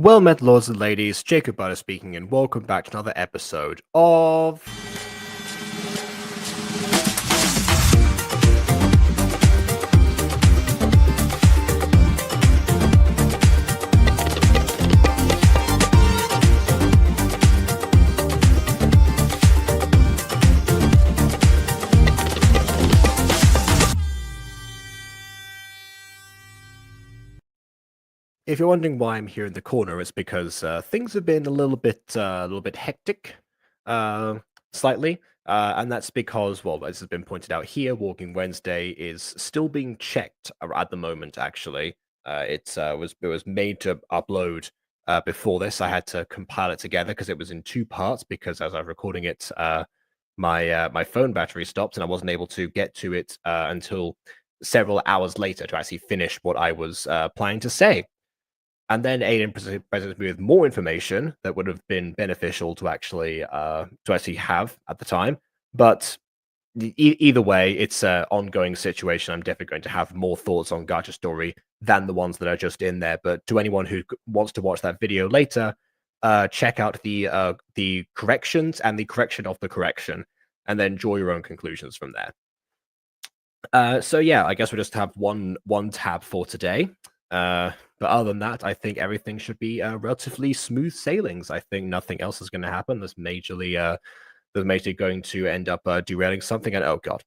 Well met, lords and ladies, Jacob Butter speaking, and welcome back to another episode of... If you're wondering why I'm here in the corner, it's because things have been a little bit hectic, uh, slightly, and that's because, well, as has been pointed out here, Walking Wednesday is still being checked at the moment. Actually, it was made to upload before this. I had to compile it together because it was in two parts. Because as I was recording it, my phone battery stopped, and I wasn't able to get to it until several hours later to actually finish what I was planning to say. And then Aiden presented me with more information that would have been beneficial to actually have at the time. But either way, it's an ongoing situation. I'm definitely going to have more thoughts on Gacha Story than the ones that are just in there. But to anyone who wants to watch that video later, check out the corrections and the correction of the correction, and then draw your own conclusions from there. So yeah, I guess we'll just have one tab for today. But other than that, I think everything should be relatively smooth sailings. I think nothing else is going to happen that's majorly going to end up derailing something. And oh god,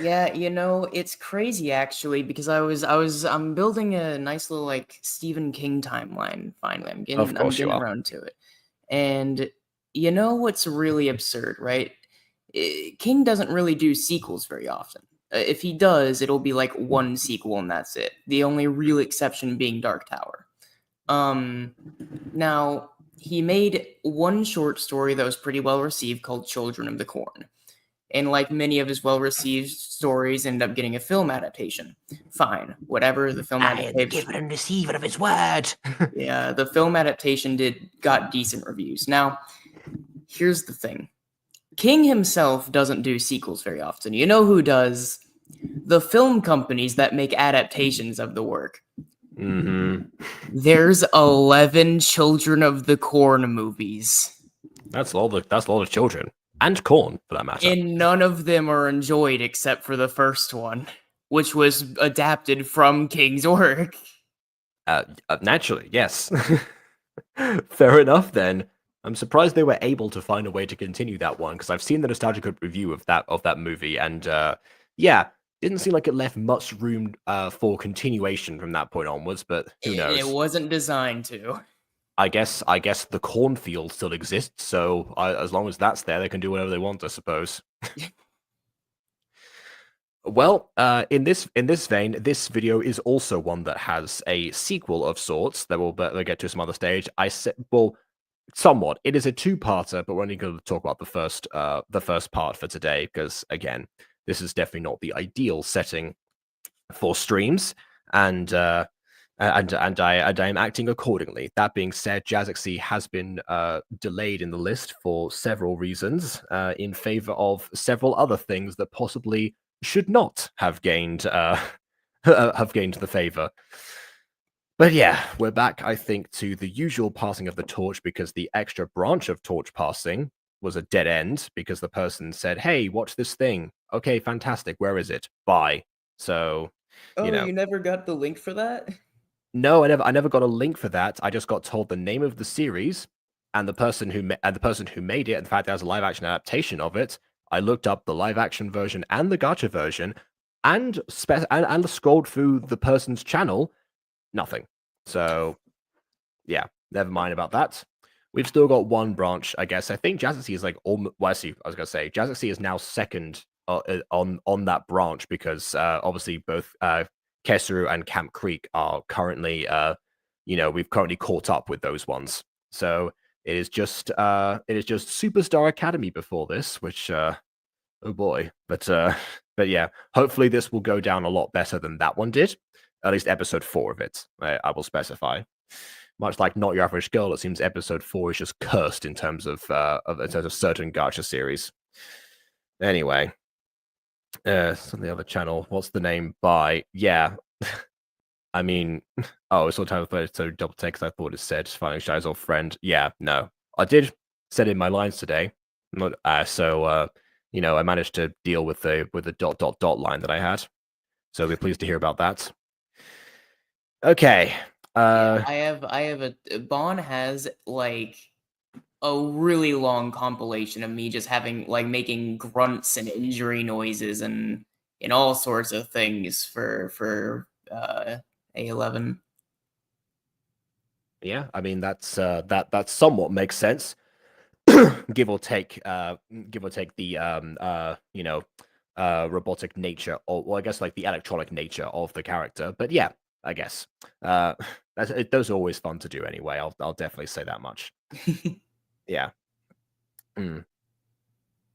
Yeah, it's crazy actually because I'm building a nice little like Stephen King timeline finally. of I'm course you getting are. around to it. And you know what's really absurd, right? King doesn't really do sequels very often. If he does, it'll be like one sequel and that's it. The only real exception being Dark Tower. Now he made one short story that was pretty well received called Children of the Corn. And like many of his well-received stories, ended up getting a film adaptation. Fine, whatever. The film adaptation, giver and receiver of his word. yeah, the film adaptation got decent reviews. Now, here's the thing: King himself doesn't do sequels very often. You know who does? The film companies that make adaptations of the work. Mm-hmm. There's 11 Children of the Corn movies. That's a lot of children and corn for that matter. And none of them are enjoyed except for the first one, which was adapted from King's work. Naturally, yes. Fair enough then. I'm surprised they were able to find a way to continue that one because I've seen the nostalgic review of that movie, and yeah, didn't seem like it left much room for continuation from that point onwards. But who knows? It wasn't designed to. I guess the cornfield still exists, so as long as that's there, they can do whatever they want, I suppose. Well, in this vein, this video is also one that has a sequel of sorts that we'll get to some other stage. Somewhat. It is a two-parter, but we're only going to talk about the first part for today because, again, this is definitely not the ideal setting for streams, and I am acting accordingly. That being said, Jazaxiee has been delayed in the list for several reasons, in favor of several other things that possibly should not have gained the favor. But yeah, we're back, I think, to the usual passing of the torch because the extra branch of torch passing was a dead end because the person said, "Hey, watch this thing." Okay, fantastic. Where is it? Bye. So, Oh, you know. you never got the link for that? No, I never got a link for that. I just got told the name of the series and the person who made it, and the fact there's a live action adaptation of it. I looked up the live action version and the gacha version, and scrolled through the person's channel. Nothing. So, yeah, never mind about that. We've still got one branch, I guess. I think Jazaxiee is like Jazaxiee is now second on that branch because obviously both Kesuru and Camp Creek are currently, we've currently caught up with those ones. So it is just Superstar Academy before this, which oh boy, but yeah, hopefully this will go down a lot better than that one did. At least episode 4 of it, I will specify. Much like Not Your Average Girl, it seems episode 4 is just cursed in terms of certain gacha series. Anyway, some of the other channel. What's the name by? Yeah, I mean, oh, it's all time for so double text. I thought it said finding Shy's old friend. Yeah, no, I did said in my lines today. I managed to deal with the dot dot dot line that I had. So we're pleased to hear about that. Okay. Yeah, I have a Bon has like a really long compilation of me just having like making grunts and injury noises and all sorts of things for A11. Yeah, I mean that somewhat makes sense. give or take the robotic nature, or well, I guess like the electronic nature of the character. But yeah, I guess those are always fun to do anyway. I'll definitely say that much. Yeah. Mm.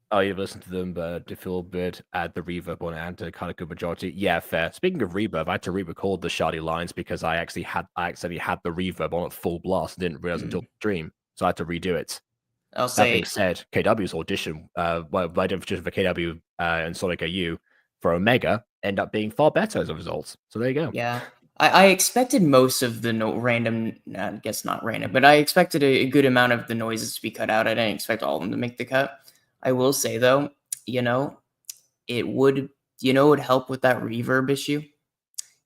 Oh, you've listened to them, but they feel good. Add the reverb on it and to kind of good majority. Yeah, fair. Speaking of reverb, I had to re-record the shardy lines because I accidentally had the reverb on at full blast and didn't realize until the stream, so I had to redo it. I'll That being say, said, KW's audition, by definition for KW and Sonic AU for Omega, end up being far better as a result. So there you go. yeah, I expected most of the random, I guess not random, but I expected a good amount of the noises to be cut out. I didn't expect all of them to make the cut. I will say though, you know, it would, it would help with that reverb issue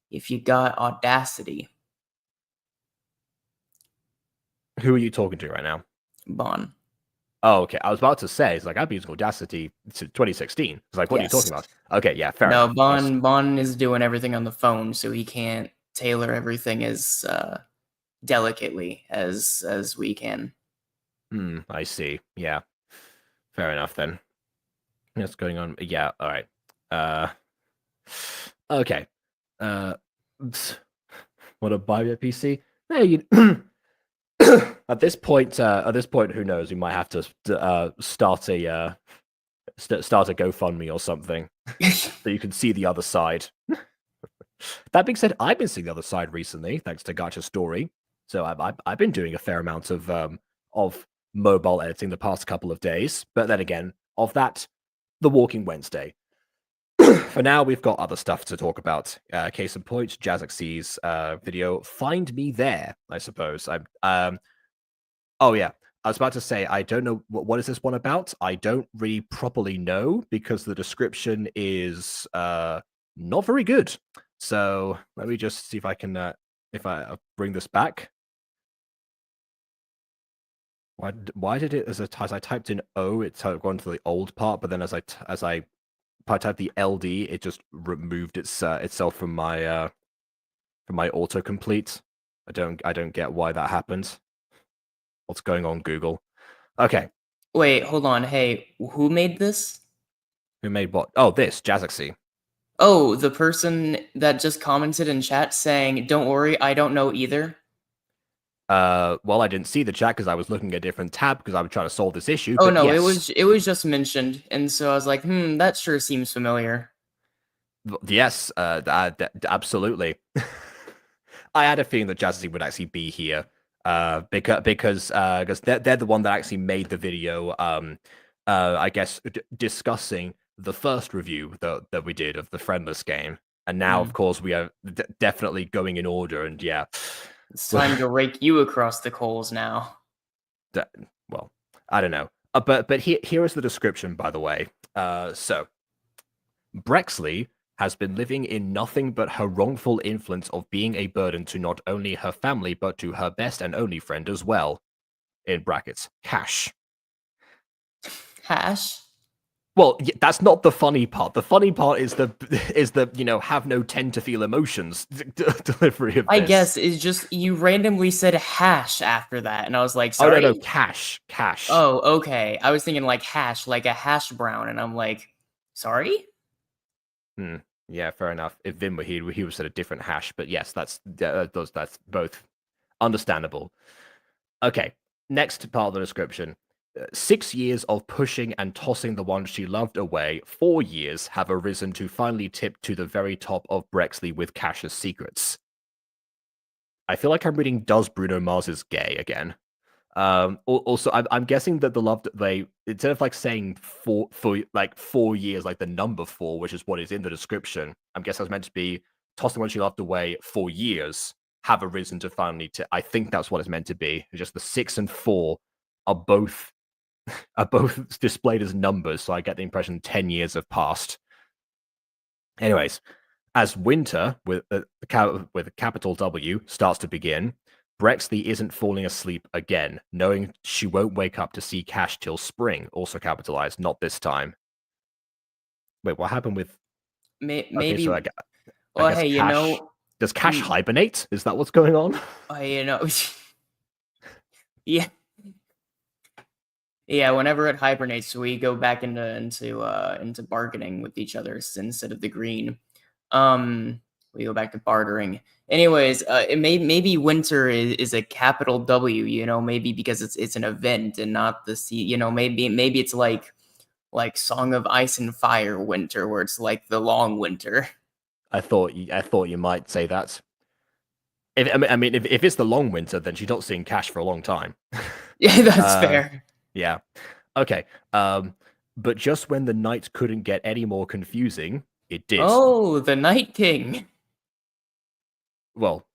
if you got Audacity, Who are you talking to right now? Bon. Oh, okay. I was about to say, it's like I've been using Audacity to 2016. It's like, what are you talking Yes. about? Okay, yeah, fair No, enough. Bon is doing everything on the phone, so he can't tailor everything as delicately as we can. I see. Yeah, fair enough then. What's going on? Yeah, all right. Okay. Want to buy me a PC? Hey, at this point, who knows? We might have to start a start a GoFundMe or something, so you can see the other side. That being said, I've been seeing the other side recently, thanks to Gacha Story. So I've been doing a fair amount of mobile editing the past couple of days. But then again, of that, the Walking Wednesday. For now, we've got other stuff to talk about. Case in point, Jazaxie's video. Find me there, I suppose. Oh yeah, I was about to say I don't know what is this one about. I don't really properly know because the description is not very good. So let me just see if I can if I bring this back. Why did it as I typed in O, it's gone to the old part, but then as I typed the LD, it just removed itself from my autocomplete. I don't get why that happened. What's going on, Google? Okay. Wait, hold on. Hey, who made this? Who made what? Oh, this Jazaxiee. Oh, the person that just commented in chat saying, "Don't worry, I don't know either." Well, I didn't see the chat because I was looking at a different tab because I was trying to solve this issue. Oh But no, yes, it was just mentioned, and so I was like, that sure seems familiar. yes, absolutely. I had a feeling that Jazaxiee would actually be here, because they're the one that actually made the video. I guess discussing the first review that we did of the Friendless game, and now of course we are definitely going in order. And yeah, It's time to rake you across the coals now. well, I don't know. But here is the description, by the way. So Brexley has been living in nothing but her wrongful influence of being a burden to not only her family but to her best and only friend as well. In brackets, Cash. Hash? Well, that's not the funny part. The funny part is the have no tend to feel emotions delivery of this. I guess it's just you randomly said hash after that, and I was like, Oh sorry. no, Cash. Oh, okay. I was thinking like hash, like a hash brown, and I'm like, sorry. Yeah, fair enough. If Vin were here, he would have said a different hash. But yes, that's both understandable. Okay, next part of the description. 6 years of pushing and tossing the one she loved away, 4 years have arisen to finally tip to the very top of Brexley with Cash's secrets. I feel like I'm reading Does Bruno Mars is gay again. Also, I'm guessing that the love that they, instead of like saying for like 4 years, like the number 4, which is what is in the description, I'm guessing it's meant to be tossing one she loved away for years have arisen to finally. I think that's what it's meant to be. It's just the 6 and 4 are both displayed as numbers, so I get the impression 10 years have passed. Anyways, as winter with a capital W starts to begin, Brexley isn't falling asleep again, knowing she won't wake up to see Cash till spring, also capitalized, not this time. Wait, what happened with... Maybe. Okay, so I Well, guess hey, Cash... Does Cash hibernate? Is that what's going on? Yeah. Yeah, whenever it hibernates, we go back into bargaining with each other instead of the green. We go back to bartering. Anyways, maybe winter is a capital W, you know, maybe because it's an event and not the C, you know, maybe it's like Song of Ice and Fire winter, where it's like the long winter. I thought you might say that. If it's the long winter, then she's not seeing Cash for a long time. Yeah, that's fair. Yeah. Okay. But just when the night couldn't get any more confusing, it did. Oh, the Night King. Well,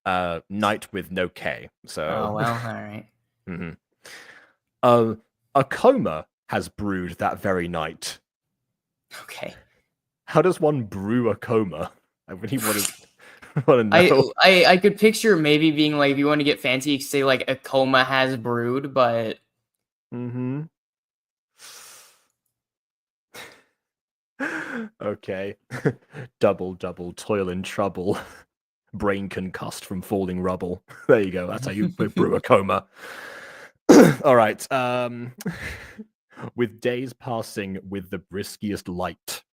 night with no K. So. Oh well, all right. Mm-hmm. A coma has brewed that very night. Okay. How does one brew a coma? I really want to know. I could picture maybe being like, if you want to get fancy, you could say like a coma has brewed, but. Mm-hmm. Okay. double toil and trouble. Brain concussed from falling rubble. There you go. That's how you brew a coma. All right. With days passing with the briskiest light.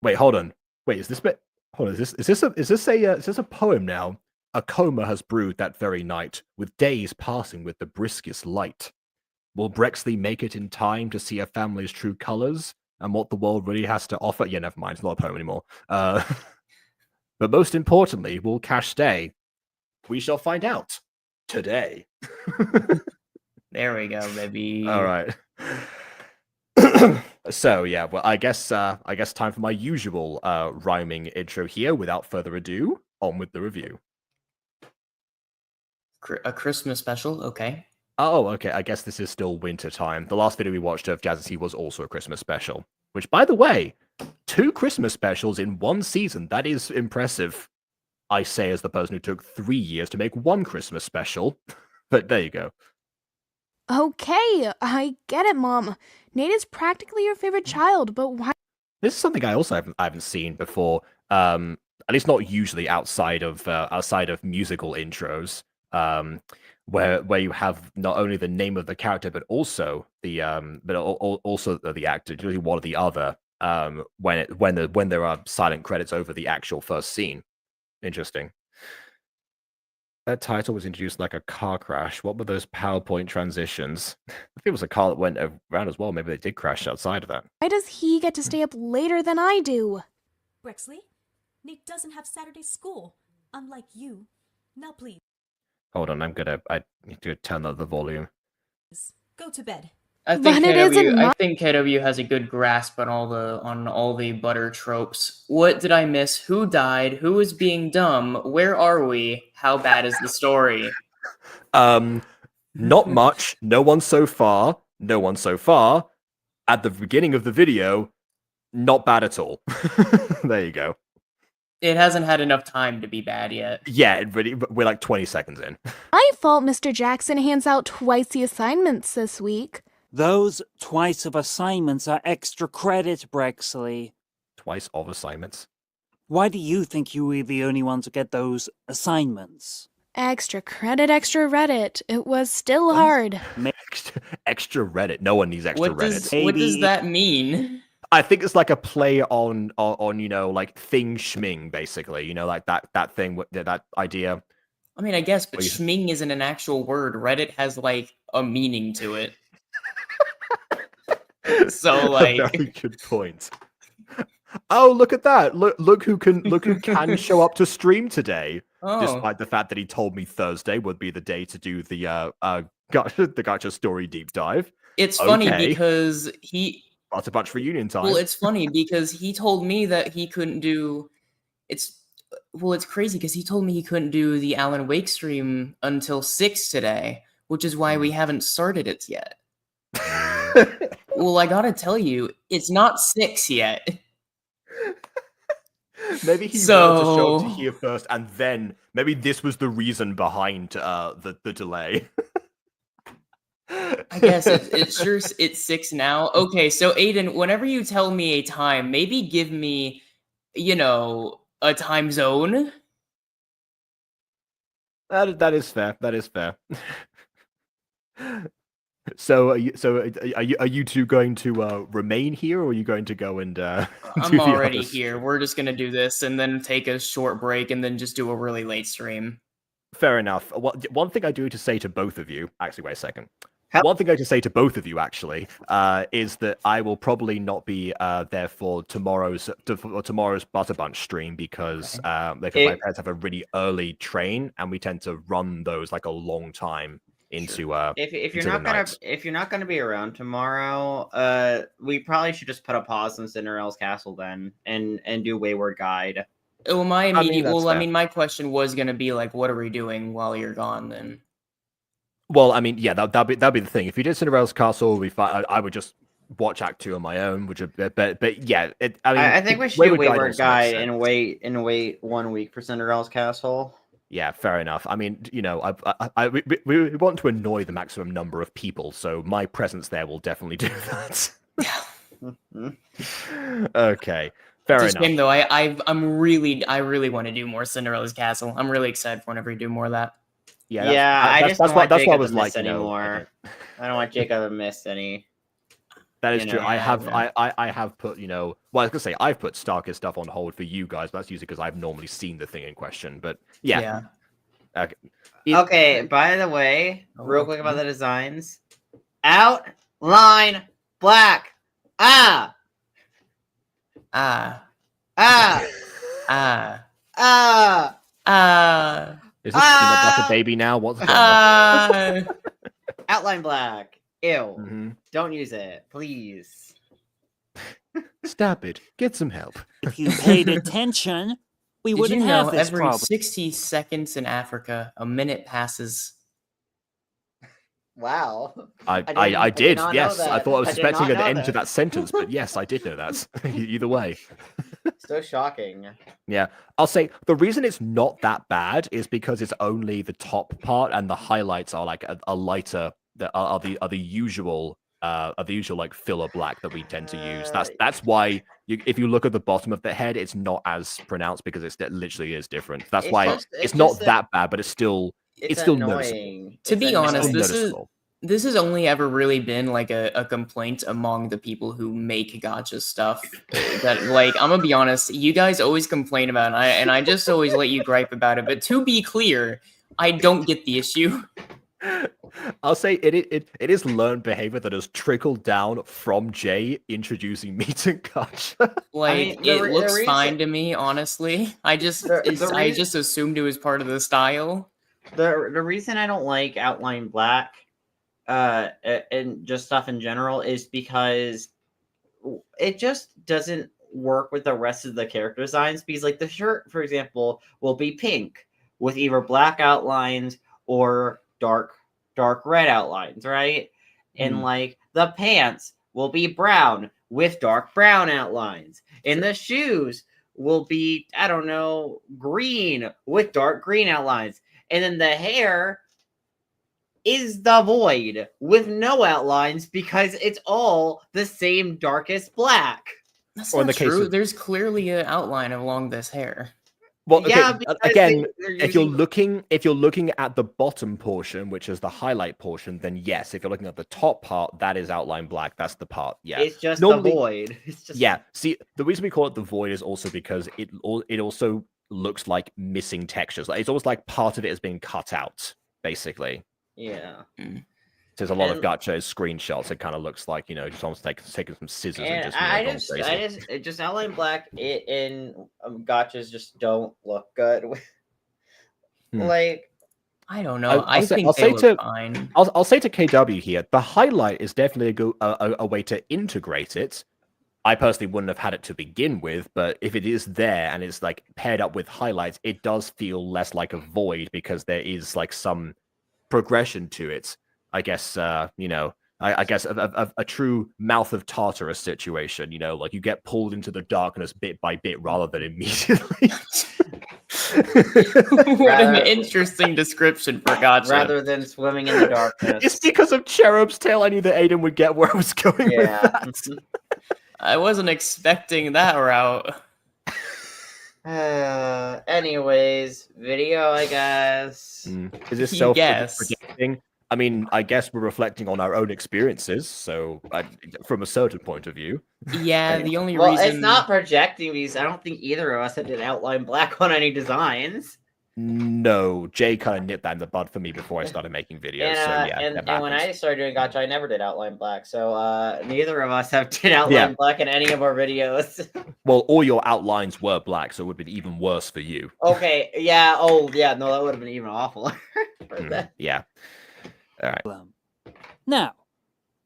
Wait, hold on. Wait, is this bit? Hold on. Is this a poem now? A coma has brewed that very night, with days passing with the briskest light. Will Brexley make it in time to see a family's true colors and what the world really has to offer? Yeah, never mind. It's not a poem anymore. But most importantly, will Cash stay? We shall find out today. There we go, baby. All right. So yeah, well, I guess time for my usual rhyming intro here. Without further ado, on with the review. A Christmas special, okay. Oh, okay. I guess this is still winter time. The last video we watched of Jazaxiee was also a Christmas special. Which, by the way, 2 Christmas specials in 1 season. That is impressive. I say as the person who took 3 years to make 1 Christmas special. But there you go. Okay, I get it, Mom. Nate is practically your favorite child, but why? This is something I also haven't seen before. At least not usually outside of musical intros. Where you have not only the name of the character but also the also the actor, usually one or the other. When there are silent credits over the actual first scene. Interesting. That title was introduced like a car crash. What were those PowerPoint transitions? I think it was a car that went around as well. Maybe they did crash outside of that. Why does he get to stay up later than I do? Brexley, Nate doesn't have Saturday school, unlike you. Now please. Hold on, I need to turn up the volume. Go to bed. I think KW has a good grasp on all the butter tropes. What did I miss? Who died? Who is being dumb? Where are we? How bad is the story? Not much. No one so far. At the beginning of the video, not bad at all. There you go. It hasn't had enough time to be bad yet. Yeah, we're like 20 seconds in. My fault Mr. Jackson hands out twice the assignments this week. Those twice of assignments are extra credit, Brexley. Twice of assignments? Why do you think you were the only one to get those assignments? Extra credit, extra Reddit. It was still hard. Extra Reddit. No one needs extra Reddit. What does that mean? I think it's like a play on you know, like thing schming, basically. You know, like that thing, that idea. I mean, I guess, but schming isn't an actual word. Reddit has like a meaning to it. So like, very good point. Oh, look at that! Look who can show up to stream today, despite the fact that he told me Thursday would be the day to do the Gacha story deep dive. It's funny because Lots of bunch reunion time. Well, it's funny because he told me that he couldn't do. Well, it's crazy because he told me he couldn't do the Alan Wake stream until 6 today, which is why we haven't started it yet. Well, I gotta tell you, it's not 6 yet. Maybe he wanted to show up to here first, and then maybe this was the reason behind the delay. I guess it's 6 now. Okay, so Aiden, whenever you tell me a time, maybe give me, a time zone. That is fair. That is fair. So, are you two going to remain here, or are you going to go and? I'm already here. We're just gonna do this and then take a short break and then just do a really late stream. Fair enough. One thing I do to say to both of you, actually, wait a second. One thing I can say to both of you, actually, is that I will probably not be there for tomorrow's Butter Bunch stream because my parents have a really early train, and we tend to run those like a long time into if you're not gonna be around tomorrow, we probably should just put a pause on Cinderella's Castle then and do Wayward Guide. Well, my question was gonna be like, what are we doing while you're gone then? Well, I mean, yeah, that'd be the thing. If you did Cinderella's Castle, we'd be fine. I would just watch Act 2 on my own, but yeah, I think we should do Wayward Guide and wait 1 week for Cinderella's Castle. Yeah, fair enough. I mean, we want to annoy the maximum number of people, so my presence there will definitely do that. Okay, fair enough. Shame, though. I really want to do more Cinderella's Castle. I'm really excited whenever you do more of that. That's why I was like anymore. I don't want Jacob to miss any. That is true. I have put, well, I was gonna say I've put Starkist stuff on hold for you guys, but that's usually because I've normally seen the thing in question. But yeah. Okay. Okay. By the way, real quick about the designs. Outline black. Ah. Is this peanut butter baby now? What's going on? Outline black. Ew. Mm-hmm. Don't use it, please. Stop it. Get some help. If you paid attention, we wouldn't have this every problem. 60 seconds in Africa, a minute passes. Wow. I did, yes. I thought I was expecting an end to that sentence, but yes, I did know that. Either way. So shocking. Yeah. I'll say the reason it's not that bad is because it's only the top part, and the highlights are like a lighter are the usual like filler black that we tend to use. That's why if you look at the bottom of the head, it's not as pronounced because it literally is different. That's why it's not that bad, but it's still noticeable. To be honest, this has only ever really been like a complaint among the people who make gacha stuff. That, like, I'm gonna be honest, you guys always complain about it, and I just always let you gripe about it. But to be clear, I don't get the issue. I'll say it is learned behavior that has trickled down from Jay introducing me to gacha. It looks fine to me, honestly. I just assumed it was part of the style. The reason I don't like Outline Black and just stuff in general is because it just doesn't work with the rest of the character designs, because like the shirt, for example, will be pink with either black outlines or dark red outlines, right? And like the pants will be brown with dark brown outlines, and the shoes will be, I don't know, green with dark green outlines, and then the hair is the void with no outlines because it's all the same darkest black. That's not true. There's clearly an outline along this hair. Well, okay, yeah, again, if you're looking at the bottom portion, which is the highlight portion, then yes. If you're looking at the top part, that is outline black. That's the part. Yeah, it's just the void. It's just... Yeah. See, the reason we call it the void is also because it also looks like missing textures. Like, it's almost like part of it has been cut out, basically. Yeah. There's a lot of gacha screenshots. It kind of looks like, just almost taking some scissors and just outline black. It in gachas just don't look good. Like, I don't know. I think they look fine. I'll say to KW here, the highlight is definitely a way to integrate it. I personally wouldn't have had it to begin with, but if it is there and it's like paired up with highlights, it does feel less like a void because there is like some progression to it. I guess I guess a true mouth of Tartarus situation. Like you get pulled into the darkness bit by bit rather than immediately. What an interesting description for Gacha. Rather than swimming in the darkness. It's because of Cherub's Tail. I knew that Aiden would get where I was going with that. I wasn't expecting that route. Anyways, video, I guess. Is this Yes. self-predicting? I mean, I guess we're reflecting on our own experiences, so from a certain point of view. Yeah, the only Well, reason it's not projecting because I don't think either of us did outline black on any designs. No, Jay kind of nipped that in the bud for me before I started making videos. And when I started doing Gacha, I never did outline black. So neither of us have did outline black in any of our videos. Well, all your outlines were black, so it would have been even worse for you. Okay, yeah. Oh, yeah. No, that would have been even awful. Yeah. All right. Now,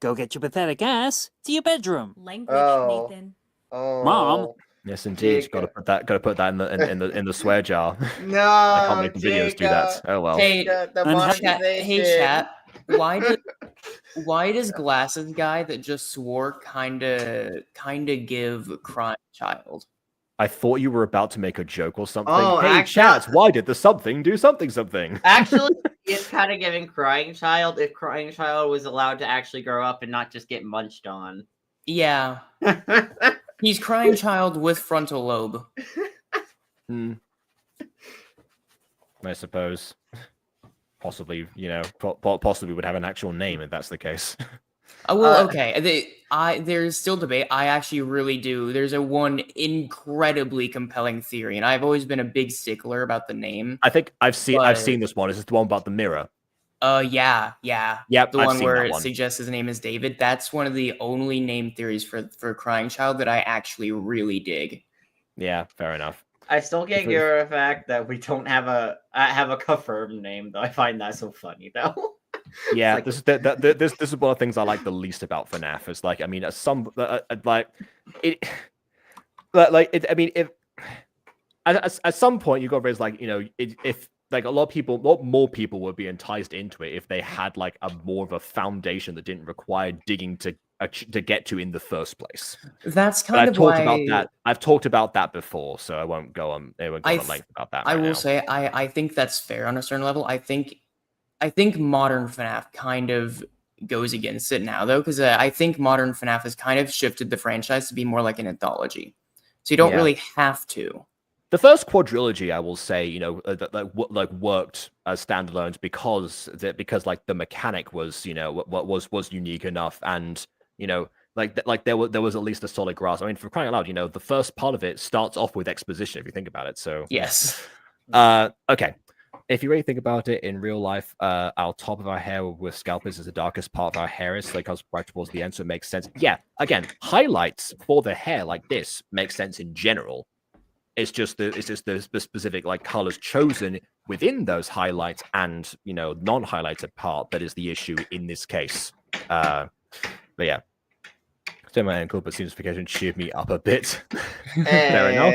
go get your pathetic ass to your bedroom. Language, Oh. Nathan. Oh, Mom. Yes, indeed. Got to put that in the swear jar. No, I can't make the videos do that. Oh well. Hey, the hey chat. Why does Glasses guy that just swore kinda give crying child? I thought you were about to make a joke or something. Oh, hey, actually- chat, why did the something do something? Actually, it's kind of giving Crying Child if Crying Child was allowed to actually grow up and not just get munched on. Yeah. He's crying child with frontal lobe. I suppose. Possibly, possibly would have an actual name if that's the case. Okay. There's still debate. I actually really do. There's one incredibly compelling theory, and I've always been a big stickler about the name. I think I've seen this one. Is this the one about the mirror? Yeah. Yep, The I've one seen where that it one. suggests his name is David. That's one of the only name theories for Crying Child that I actually really dig. Yeah, fair enough. I still can't get over the fact that we don't have a confirmed name, though. I find that so funny, though. Yeah, Like- this is one of the things I like the least about FNAF. Is like, I mean, if at some point you got to raise like, if like a lot more people would be enticed into it if they had like a more of a foundation that didn't require digging to get to in the first place. That's But kind of why I've talked about that before, so I won't go on. I won't go on length about that. I right will now. say I think that's fair on a certain level. I think modern FNAF kind of goes against it now, though, because I think modern FNAF has kind of shifted the franchise to be more like an anthology. So you don't really have to. The first quadrilogy, I will say, worked as standalones because like the mechanic was, was unique enough, and there was at least a solid grasp. I mean, for crying out loud, the first part of it starts off with exposition if you think about it. So Yes. Okay. If you really think about it in real life, our top of our hair with scalpers is the darkest part of our hair is, so it comes right towards the end, so it makes sense. Yeah, again, highlights for the hair like this make sense in general. It's just the specific like colors chosen within those highlights and non-highlighted part that is the issue in this case. But yeah. So my ankle, but notification cheered me up a bit. Fair enough.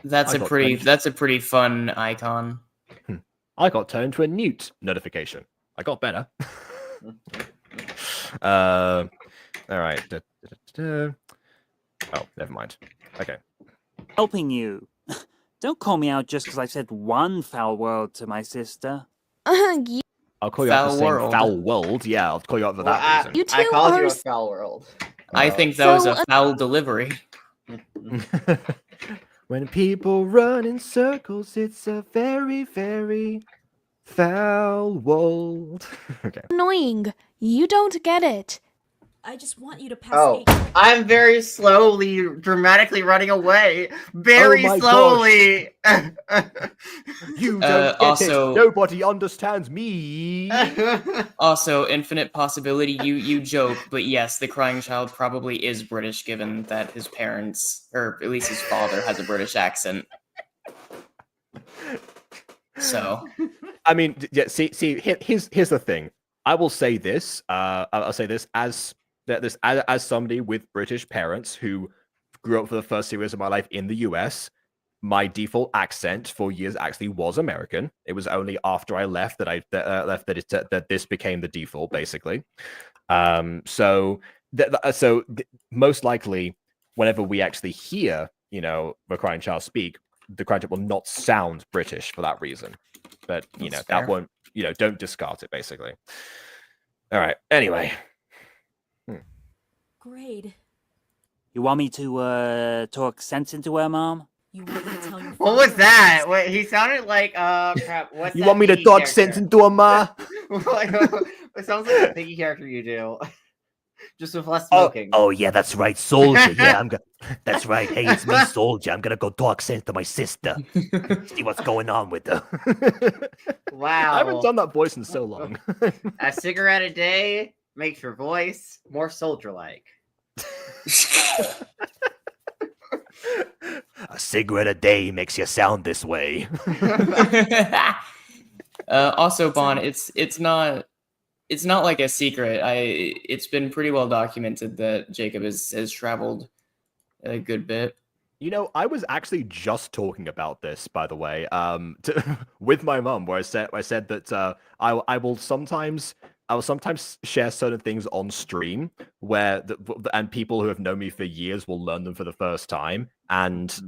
That's a pretty fun icon. I got turned to a newt notification. I got better. All right. Oh, never mind. Okay. Helping you. Don't call me out just because I said one foul word to my sister. I'll call you out for saying foul world. Yeah, I'll call you out for that reason. You two I called you are a foul world. I think that was a foul delivery. When people run in circles, it's a very, very foul world. Okay. annoying. You don't get it. I just want you to pass Oh, A. I'm very slowly, dramatically running away. Very Oh my slowly. You don't get also- it. Nobody understands me. Also, infinite possibility. You joke, but yes, the crying child probably is British, given that his parents, or at least his father, has a British accent. So, I mean, yeah. See. Here's the thing. I will say this. I'll say this as that this as somebody with British parents who grew up for the first 6 years of my life in the US, my default accent for years actually was American. It was only after I left that this became the default, basically. Most likely, whenever we actually hear, the crying child speak, the crying child will not sound British for that reason. But That's that fair. won't, don't discard it, basically. All right. Anyway, Grade. You want me to talk sense into her, Mom? You want me to tell your What was father that? about Wait, he sounded like crap. What's you that want me to Piggy talk sense character? into a ma? It sounds like a Piggy character you do, just with less smoking. Oh yeah, that's right, Soldier. Yeah, that's right. Hey, it's me, Soldier. I'm gonna go talk sense to my sister. See what's going on with her. Wow. I haven't done that voice in so long. A cigarette a day makes your voice more soldier-like. A cigarette a day makes you sound this way. Also, Bon, it's not like a secret. It's been pretty well documented that Jacob has traveled a good bit. I was actually just talking about this, by the way, with my mum, where I said that I will sometimes share certain things on stream where and people who have known me for years will learn them for the first time, and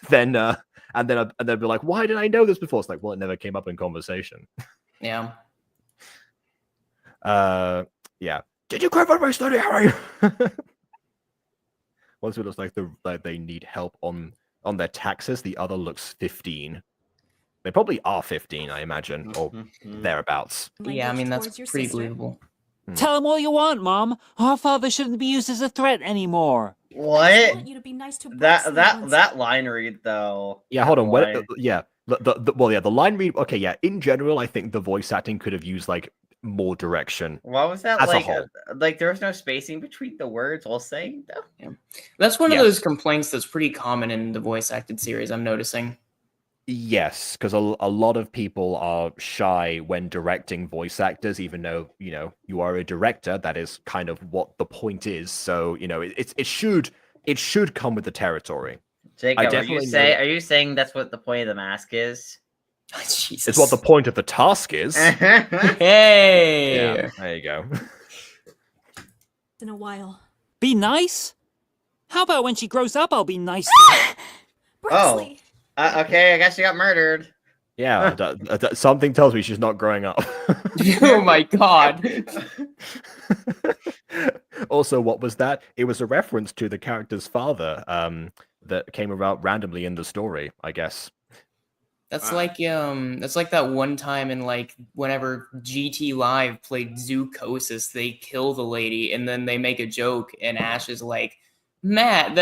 then they'll be like, "Why didn't I know this before?" It's like, well, it never came up in conversation. Yeah. Yeah. Did you cry for my study, Harry? One who looks like they need help on their taxes. The other looks 15. They probably are 15, I imagine, or thereabouts. Yeah, I mean, that's towards your pretty sister. believable. Tell him all you want, Mom. Our father shouldn't be used as a threat anymore. I What? want you to be nice to That Brexley once. that line read though. Yeah, hold on. Boy. Yeah, the line read. Okay, yeah. In general, I think the voice acting could have used like more direction. What was that As a like? whole. Like there was no spacing between the words while saying them. That's one of Yes. those complaints that's pretty common in the voice acted series, I'm noticing. Yes, because a lot of people are shy when directing voice actors, even though you are a director. That is kind of what the point is. So it should come with the territory. Jacob, are definitely know that- you saying that's what the point of the mask is? Jesus. It's what the point of the task is. Hey! Yeah, there you go. In a while. Be nice? How about when she grows up, I'll be nice? Brexley. Okay, I guess you got murdered. Yeah, something tells me she's not growing up. Oh my god. Also, what was that? It was a reference to the character's father that came about randomly in the story, I guess. That's like that one time in like whenever GT Live played Zoocosis, they kill the lady and then they make a joke and Ash is like, Matt,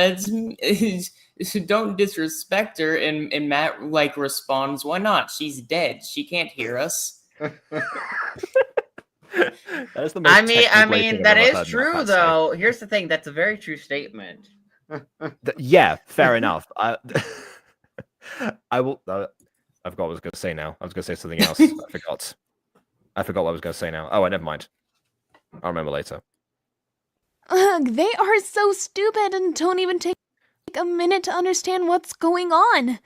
don't disrespect her, and Matt like responds, why not? She's dead. She can't hear us. That's the most I technically mean thing that I've ever is heard true Matt say. though. Here's the thing, that's a very true statement. Yeah, fair enough. I will. I forgot what I was going to say now. I was going to say something else. I forgot what I was going to say now. Oh, never mind. I'll remember later. Ugh, they are so stupid and don't even take a minute to understand what's going on.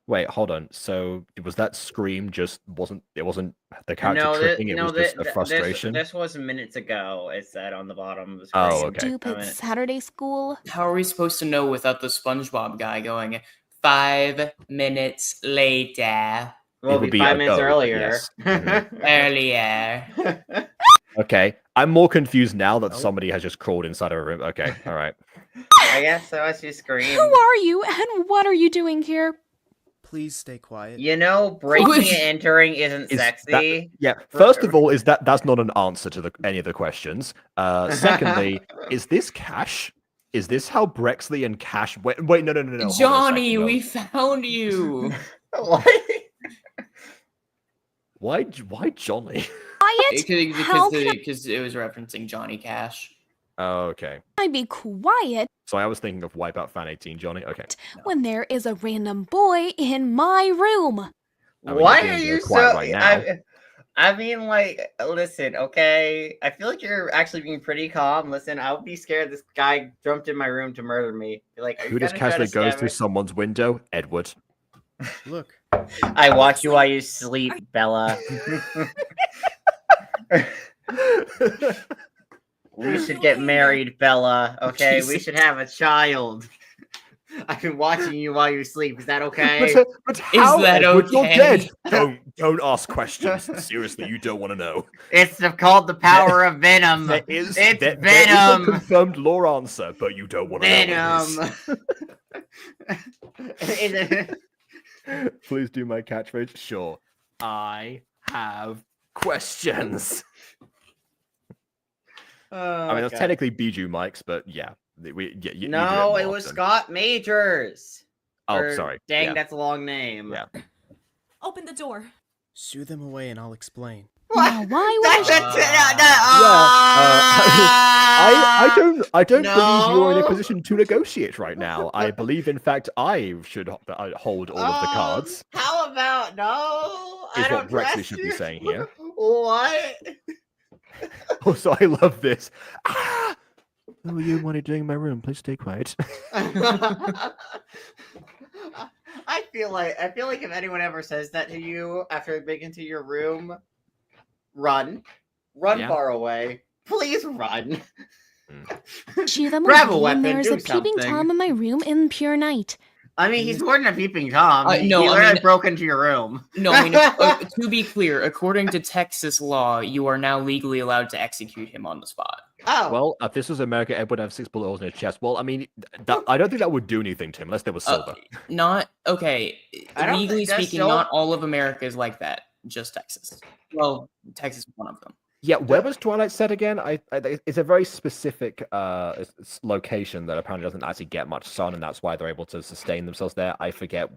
Wait, hold on. So was that scream just wasn't the character No, tripping? It was just a frustration. This was minutes ago. It said on the bottom of the Oh, screen. okay. Stupid Saturday school. How are we supposed to know without the SpongeBob guy going 5 minutes later? Well, It would be be 5 a minutes go, earlier. yes. Mhm. Earlier. Okay, I'm more confused now that Oh. somebody has just crawled inside of a room. Okay, all right. I guess so. As you scream. Who are you and what are you doing here? Please stay quiet. Breaking Who and is- entering isn't Is that- sexy. Yeah. First of all, that's not an answer to any of the questions. Secondly, is this Cash? Is this how Brexley and Cash? Wait, no. Hold on a Johnny, second, no. we found you. What? Why Johnny? Quiet? How can Because it was referencing Johnny Cash. Oh, okay. I be quiet So I was thinking of Wipeout Fan 18 Johnny. Okay. when there is a random boy in my room? I mean, Why you're are being you quiet so? right now. I mean, like, listen, okay? I feel like you're actually being pretty calm. Listen, I would be scared this guy jumped in my room to murder me. Be like, are Who you just gonna try to casually goes stab through me? someone's window? Edward. Look, I watch you while you sleep, Bella. We should get married, Bella. Okay, we Jesus. should have a child. I've been watching you while you sleep. Is that okay? But how, that Edward? You're okay? dead. Don't ask questions. Seriously, you don't want to know. It's called the power of venom. There is It's there is a venom. confirmed law answer, but you don't want to know. Venom. Please do my catchphrase. Sure. I have questions. I mean, that's technically Bijou Mike's, but yeah. You do it No, more it was often. Scott Majors. Oh, Or- sorry. Dang, Yeah. that's a long name. Yeah. Open the door. shoo them away and I'll explain. Now, why would That's I don't believe you're in a No. position to negotiate right now. I believe, in fact, I should hold all of the cards. How about no? Is I don't what Brexley trust should you. be saying here. What? Also, I love this. Ah! Oh, you what are you doing in my room? Please stay quiet. I feel like if anyone ever says that to you after they break into your room, run Yeah. far away. Please run. shoo them Grab a away weapon, and there's do a peeping something. Tom in my room in pure night? I mean, he's more than a peeping Tom. No, He I literally mean- broke into your room. No, I mean, to be clear, according to Texas law, you are now legally allowed to execute him on the spot. Oh, Well, if this was America, Ed would have 6 bullet holes in his chest. Well, I mean, I don't think that would do anything to him unless there was silver. Not okay. I don't Legally think that's speaking, so- not all of America is like that. Just Texas. Well, Texas is one of them. Yeah, where was Twilight set again? It's a very specific location that apparently doesn't actually get much sun, and that's why they're able to sustain themselves there. I forget.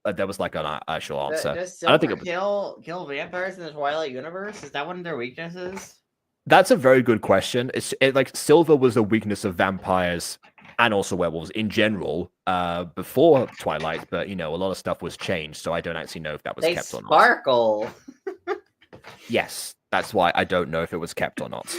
There was like an actual answer. Does I don't think Silver it was. kill vampires in the Twilight universe? Is that one of their weaknesses? That's a very good question. Like silver was a weakness of vampires and also werewolves in general before Twilight, but a lot of stuff was changed, so I don't actually know if that was They kept or not. sparkle. Yes, that's why I don't know if it was kept or not.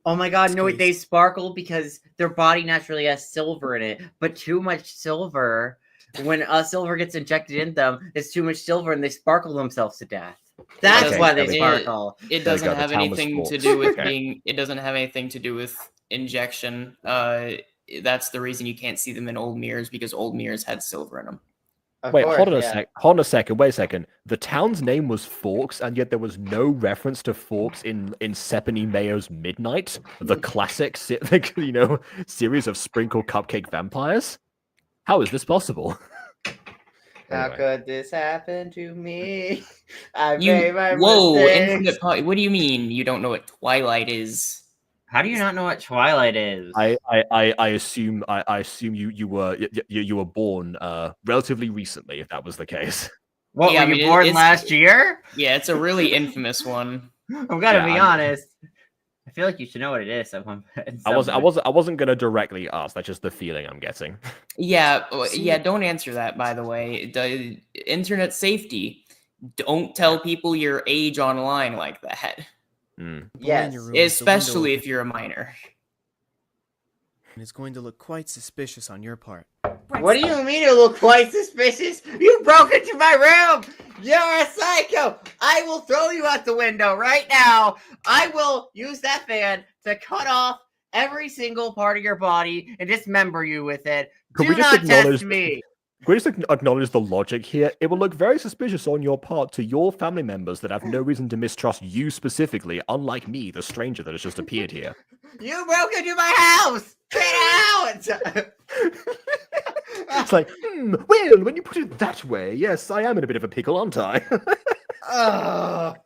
Oh my god, no, Please. they sparkle because their body naturally has silver in it, but too much silver, when silver gets injected in them, it's too much silver and they sparkle themselves to death. That's Okay, why they there we go. sparkle. It There we doesn't go, the have town was anything to full. do with Okay. being. It doesn't have anything to do with injection. That's the reason you can't see them in old mirrors because old mirrors had silver in them. Of Wait, course, hold on a yeah. sec. Hold on a second. Wait a second. The town's name was Forks, and yet there was no reference to Forks in Sepany Mayo's Midnight, the classic, series of sprinkle cupcake vampires. How is this possible? How Anyway. could this happen to me? I You made my whoa, mistakes. infinite. What do you mean you don't know what Twilight is? How do you not know what Twilight is? I assume you were born relatively recently, if that was the case. What, Yeah, I were mean, you born it's- last year? Yeah, it's a really infamous one. I'm gonna Yeah, be I'm- honest. I feel like you should know what it is. I wasn't gonna directly ask. That's just the feeling I'm getting. Yeah, See- yeah. Don't answer that. By the way, internet safety. Don't tell people your age online like that, Mm. Boy in Yes. your room with the especially window if you're a minor. open is going to look quite suspicious on your part. What do you mean it look quite suspicious? You broke into my room! You're a psycho! I will throw you out the window right now! I will use that fan to cut off every single part of your body and dismember you with it. Could Do we just not acknowledge test me! Can we just acknowledge the logic here? It will look very suspicious on your part to your family members that have no reason to mistrust you specifically, unlike me, the stranger that has just appeared here. You broke into my house! Get out! It's like, well, when you put it that way, yes, I am in a bit of a pickle, aren't I? Ugh.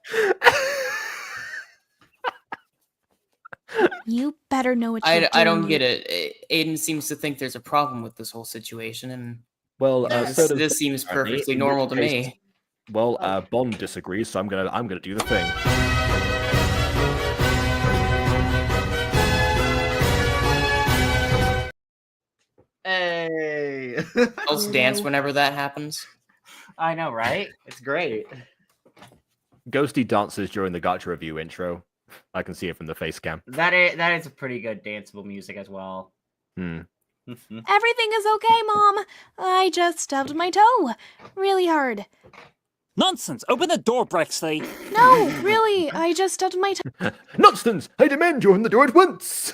You better know what you're doing. I don't get it. Aiden seems to think there's a problem with this whole situation, and Well, this, so does this seems apparently, perfectly in normal which to case- me. Well, Bond disagrees, so I'm gonna do the thing. Hey! I'll dance whenever that happens. I know, right? It's great. Ghosty dances during the Gacha review intro. I can see it from the face cam. That is a pretty good danceable music as well. Everything is okay, Mom. I just stubbed my toe. Really hard. Nonsense! Open the door, Brexley! No, really, I just stubbed my toe. Nonsense! I demand you open the door at once.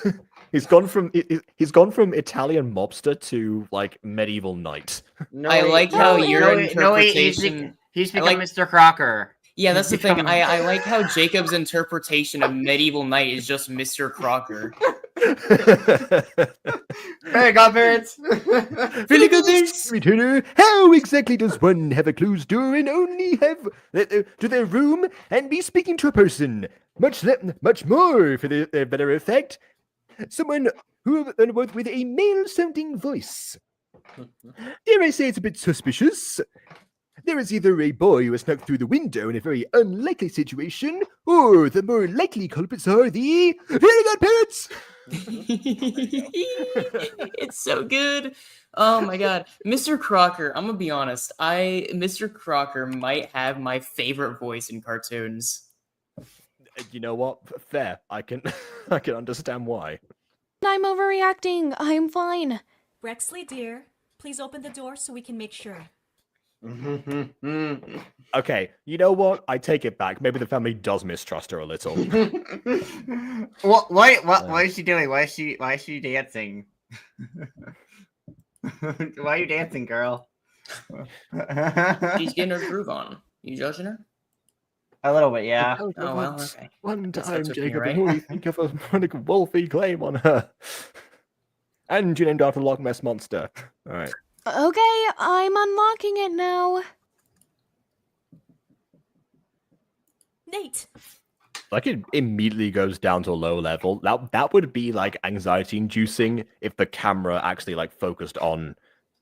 He's gone from Italian mobster to like medieval knight. No, I like how your he's interpretation. become like- Mr. Crocker. Yeah, that's the He's thing. become- I like how Jacob's interpretation of medieval knight is just Mr. Crocker. Hey, godparents! Really good things. Returner, how exactly does one have a closed door and only have to their room and be speaking to a person? Much more, for the better effect, someone who with a male-sounding voice. Dare I say it's a bit suspicious? There is either a boy who has snuck through the window in a very unlikely situation, or the more likely culprits are the very good parents. It's so good. Oh my god. Mr. Crocker, I'm gonna be honest. Mr. Crocker might have my favorite voice in cartoons. You know what? Fair. I can understand why. I'm overreacting. I'm fine. Brexley, dear, please open the door so we can make sure. Okay, you know what? I take it back. Maybe the family does mistrust her a little. What is she doing? Why is she dancing? Why are you dancing, girl? She's getting her groove on. You judging her? A little bit, yeah. Oh well, okay. One Guess time, that's okay, Jacob, right? and all you think of a like, wolfy claim on her. And you named after Loch Ness Monster. Alright. Okay, I'm unlocking it now. Nate, Like it immediately goes down to a low level. That would be like anxiety inducing if the camera actually like focused on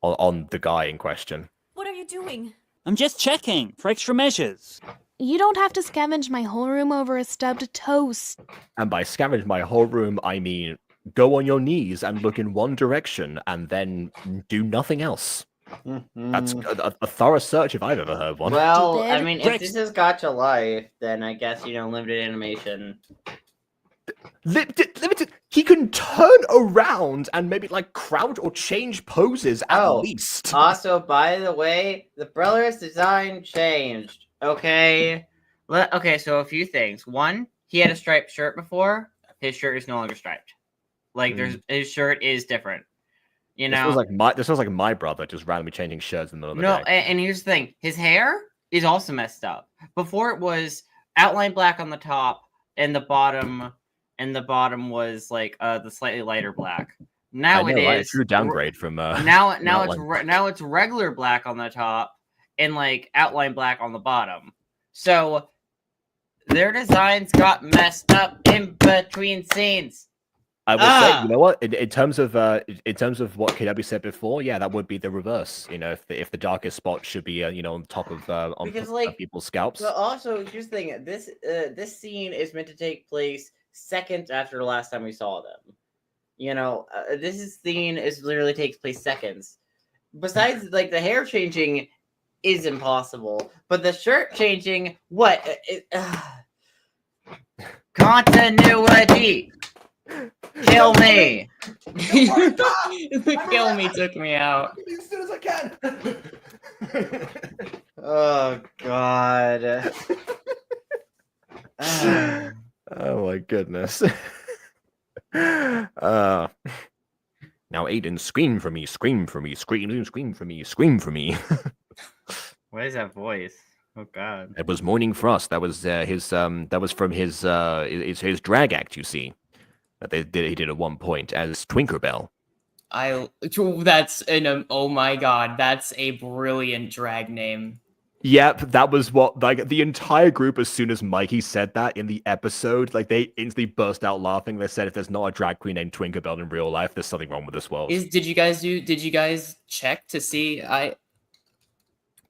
the guy in question. what are you doing? I'm just checking for extra measures. You don't have to scavenge my whole room over a stubbed toast. And by scavenge my whole room, I mean go on your knees and look in one direction and then do nothing else. That's a thorough search if I've ever heard one. Well, I Stupid. mean, if this is Gacha Life, then I guess, limited animation. Limited. He can turn around and maybe like crouch or change poses at Oh, least. Also, by the way, the brother's design changed. Okay? Okay, so a few things. One, he had a striped shirt before. His shirt is no longer striped. Like, his shirt is different. This feels like my brother just randomly changing shirts in the middle of the day. And here's the thing. His hair is also messed up. Before it was outline black on the top, and the bottom was like the slightly lighter black. Now I know, it right? is A true downgrade from now outline. now it's regular black on the top and like outline black on the bottom. So their designs got messed up in between scenes. I would say, you know what? In terms of what KW said before, yeah, that would be the reverse. If the darkest spot should be on top of people's scalps. But also, here's the thing: this scene is meant to take place seconds after the last time we saw them. This scene literally takes place seconds. Besides, like the hair changing is impossible, but the shirt changing, what? Continuity. Kill me! The kill me took me out. As soon as I can. Oh God. Oh my goodness. Now Aiden, scream for me, scream for me, scream for me, scream for me. What is that voice? Oh God. It was Morning Frost. That was that was from his drag act, you see. That he did at one point as Twinkerbell. Oh my god, that's a brilliant drag name. Yep, that was what, like, the entire group, as soon as Mikey said that in the episode, like, they instantly burst out laughing. They said, if there's not a drag queen named Twinkerbell in real life, there's something wrong with this world. Did you guys check to see?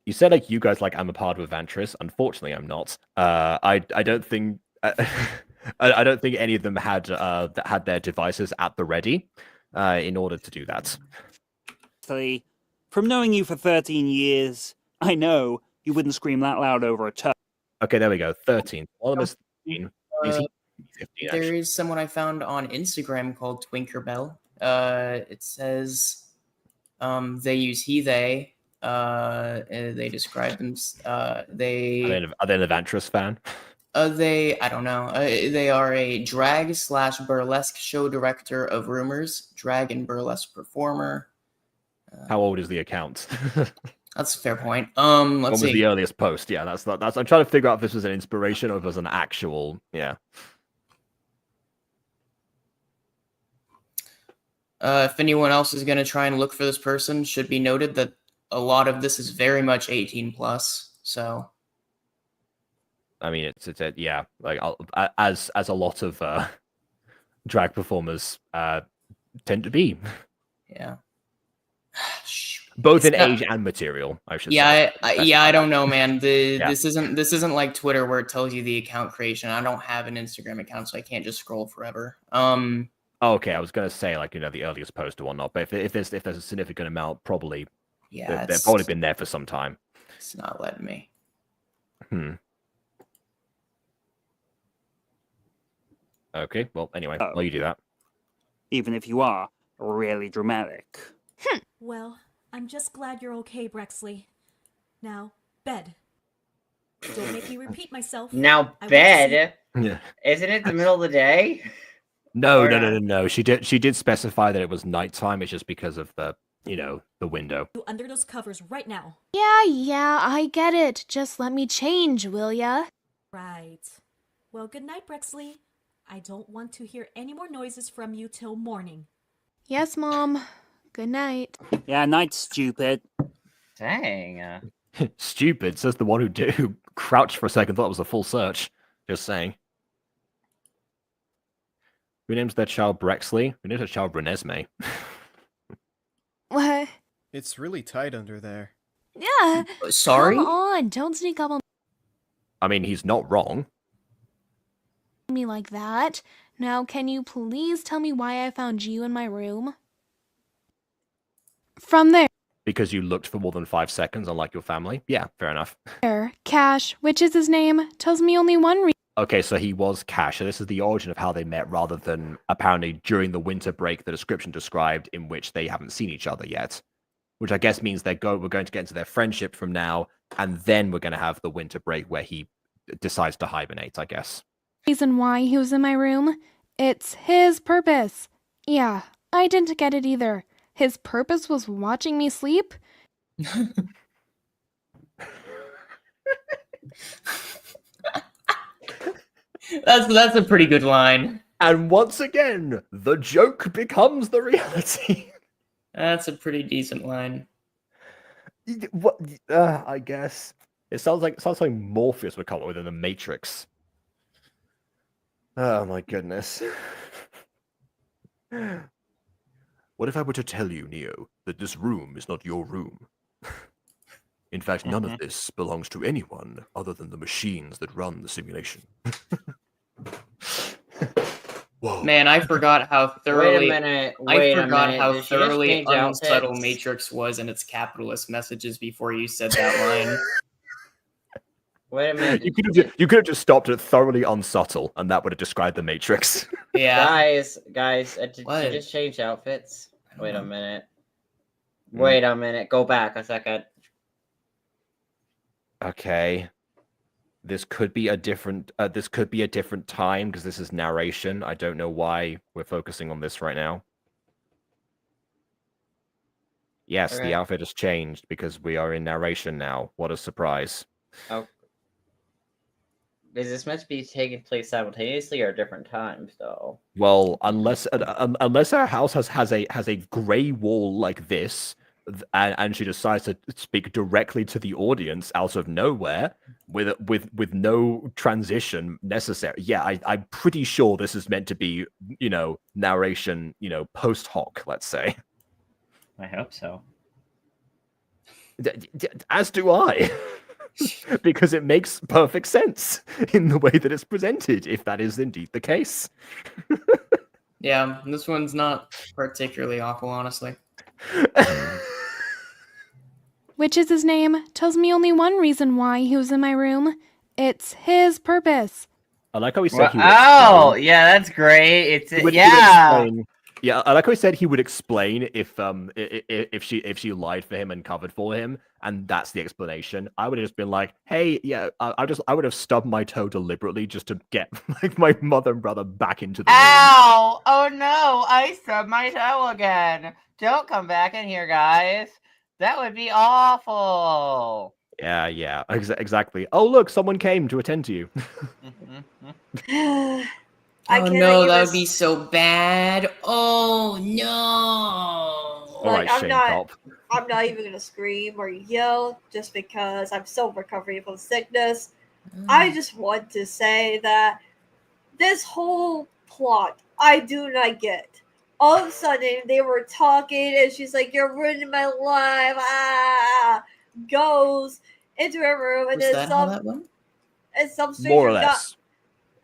You said, like, you guys, like, I'm a part of Evantris. Unfortunately, I'm not. I don't think... I don't think any of them had their devices at the ready in order to do that. From knowing you for 13 years, I know you wouldn't scream that loud over a toe. Okay, there we go. 13. One of them is 13. Is he 15? There Actually, is someone I found on Instagram called Twinkerbell. It says they use he, they. They describe them. are they an Evantress fan? I don't know. They are a drag / burlesque show director of Rumors, drag and burlesque performer. How old is the account? That's a fair point. When Let's was see. the earliest post? Yeah, that's. I'm trying to figure out if this was an inspiration or if it was an actual. Yeah. If anyone else is going to try and look for this person, should be noted that a lot of this is very much 18 plus. So, I mean, it's yeah, like as a lot of drag performers tend to be, yeah. both It's in not- age and material. I should say. Yeah, I don't know, Specify man. Yeah. This isn't like Twitter where it tells you the account creation. I don't have an Instagram account, so I can't just scroll forever. Oh, okay, I was gonna say like the earliest post or whatnot, but if there's a significant amount, probably Yeah, they've probably been there for some time. It's not letting me. Okay, well, anyway, Oh. while you do that. Even if you are really dramatic. Well, I'm just glad you're okay, Brexley. Now, bed. Don't make me repeat myself. Now I want to see- bed. Yeah. Isn't it the middle of the day? No, Or no, not? no, no, no. She did specify that it was nighttime. It's just because of the the window. You under those covers right now. Yeah, I get it. Just let me change, will ya? Right. Well, good night, Brexley. I don't want to hear any more noises from you till morning. Yes, Mom. Good night. Yeah, night, stupid. Dang. Stupid, says the one who crouched for a second, thought it was a full search. Just saying. Who names their child Brexley? Who names their child Renesmee? What? It's really tight under there. Yeah. Sorry? Come on, don't sneak up on I mean, he's not wrong. me like that. Now, can you please tell me why I found you in my room? From Because you looked for more than 5 seconds, unlike your family. Yeah, fair enough. there, Cash, which is his name, tells me only one reason. Okay, so he was Cash. So this is the origin of how they met, rather than apparently during the winter break the description described, in which they haven't seen each other yet. Which I guess means we're going to get into their friendship from now, and then we're going to have the winter break where he decides to hibernate, I guess. Reason why he was in my room. It's his purpose. Yeah, I didn't get it either. His purpose was watching me sleep? That's a pretty good line. And once again, the joke becomes the reality. That's a pretty decent line. What? I guess it sounds like Morpheus would come up with in the Matrix. Oh my goodness. What if I were to tell you, Neo, that this room is not your room? In fact, none of this belongs to anyone other than the machines that run the simulation. Whoa. Man, I forgot how thoroughly Wait a minute. I forgot how Did she just thoroughly change unsubtle outfits? Matrix was in its capitalist messages before you said that line. Wait a minute. You could have just stopped at thoroughly unsubtle, and that would have described the Matrix. Yeah. Guys, did What? she just change outfits? Wait a know. minute. Wait a minute. Go back a second. Okay. This could be a different time because this is narration. I don't know why we're focusing on this right now. Yes, Okay. the outfit has changed because we are in narration now. What a surprise. Oh. Is this meant to be taking place simultaneously or different times, though? Well, unless our house has a gray wall like this, and she decides to speak directly to the audience out of nowhere with no transition necessary. Yeah, I'm pretty sure this is meant to be, narration, post hoc, let's say. I hope so. As do I. Because it makes perfect sense in the way that it's presented, if that is indeed the case. Yeah, this one's not particularly awful, honestly. Which is his name, tells me only one reason why he was in my room. It's his purpose. I like how he said Well, he would oh, explain. yeah, that's great. It's He would yeah. explain. Yeah, I like how he said he would explain if she lied for him and covered for him, and that's the explanation. I would have just been like, hey, yeah, I would have stubbed my toe deliberately just to get like my mother and brother back into the room. Ow! Oh no, I stubbed my toe again. Don't come back in here, guys. That would be awful. Yeah, exactly. Oh, look, someone came to attend to you. Oh cannot no, that even would be so bad. Oh no. All Like, right, Shane Cop. I'm not even gonna scream or yell just because I'm still recovering from sickness. I just want to say that this whole plot I do not get. All of a sudden they were talking and she's like, "You're ruining my life." Goes into her room and Was then that how that went? some More or stranger less.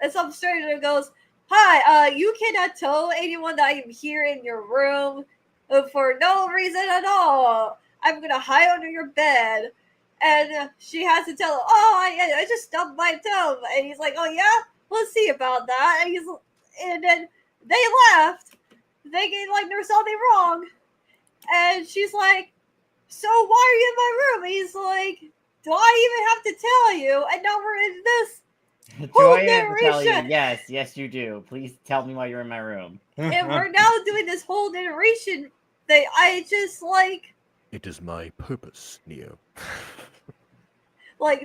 and some stranger goes, "Hi, you cannot tell anyone that I am here in your room for no reason at all. I'm gonna hide under your bed." And she has to tell him, "Oh, I just stubbed my toe." And he's like, "Oh yeah, let's see about that." And then they left, thinking like there's something wrong. And she's like, "So why are you in my room?" He's like, "Do I even have to tell you?" And now we're in this Do whole I have to tell you? narration. Yes, you do. Please tell me why you're in my room. And we're now doing this whole narration thing. I just like It is my purpose, Neo.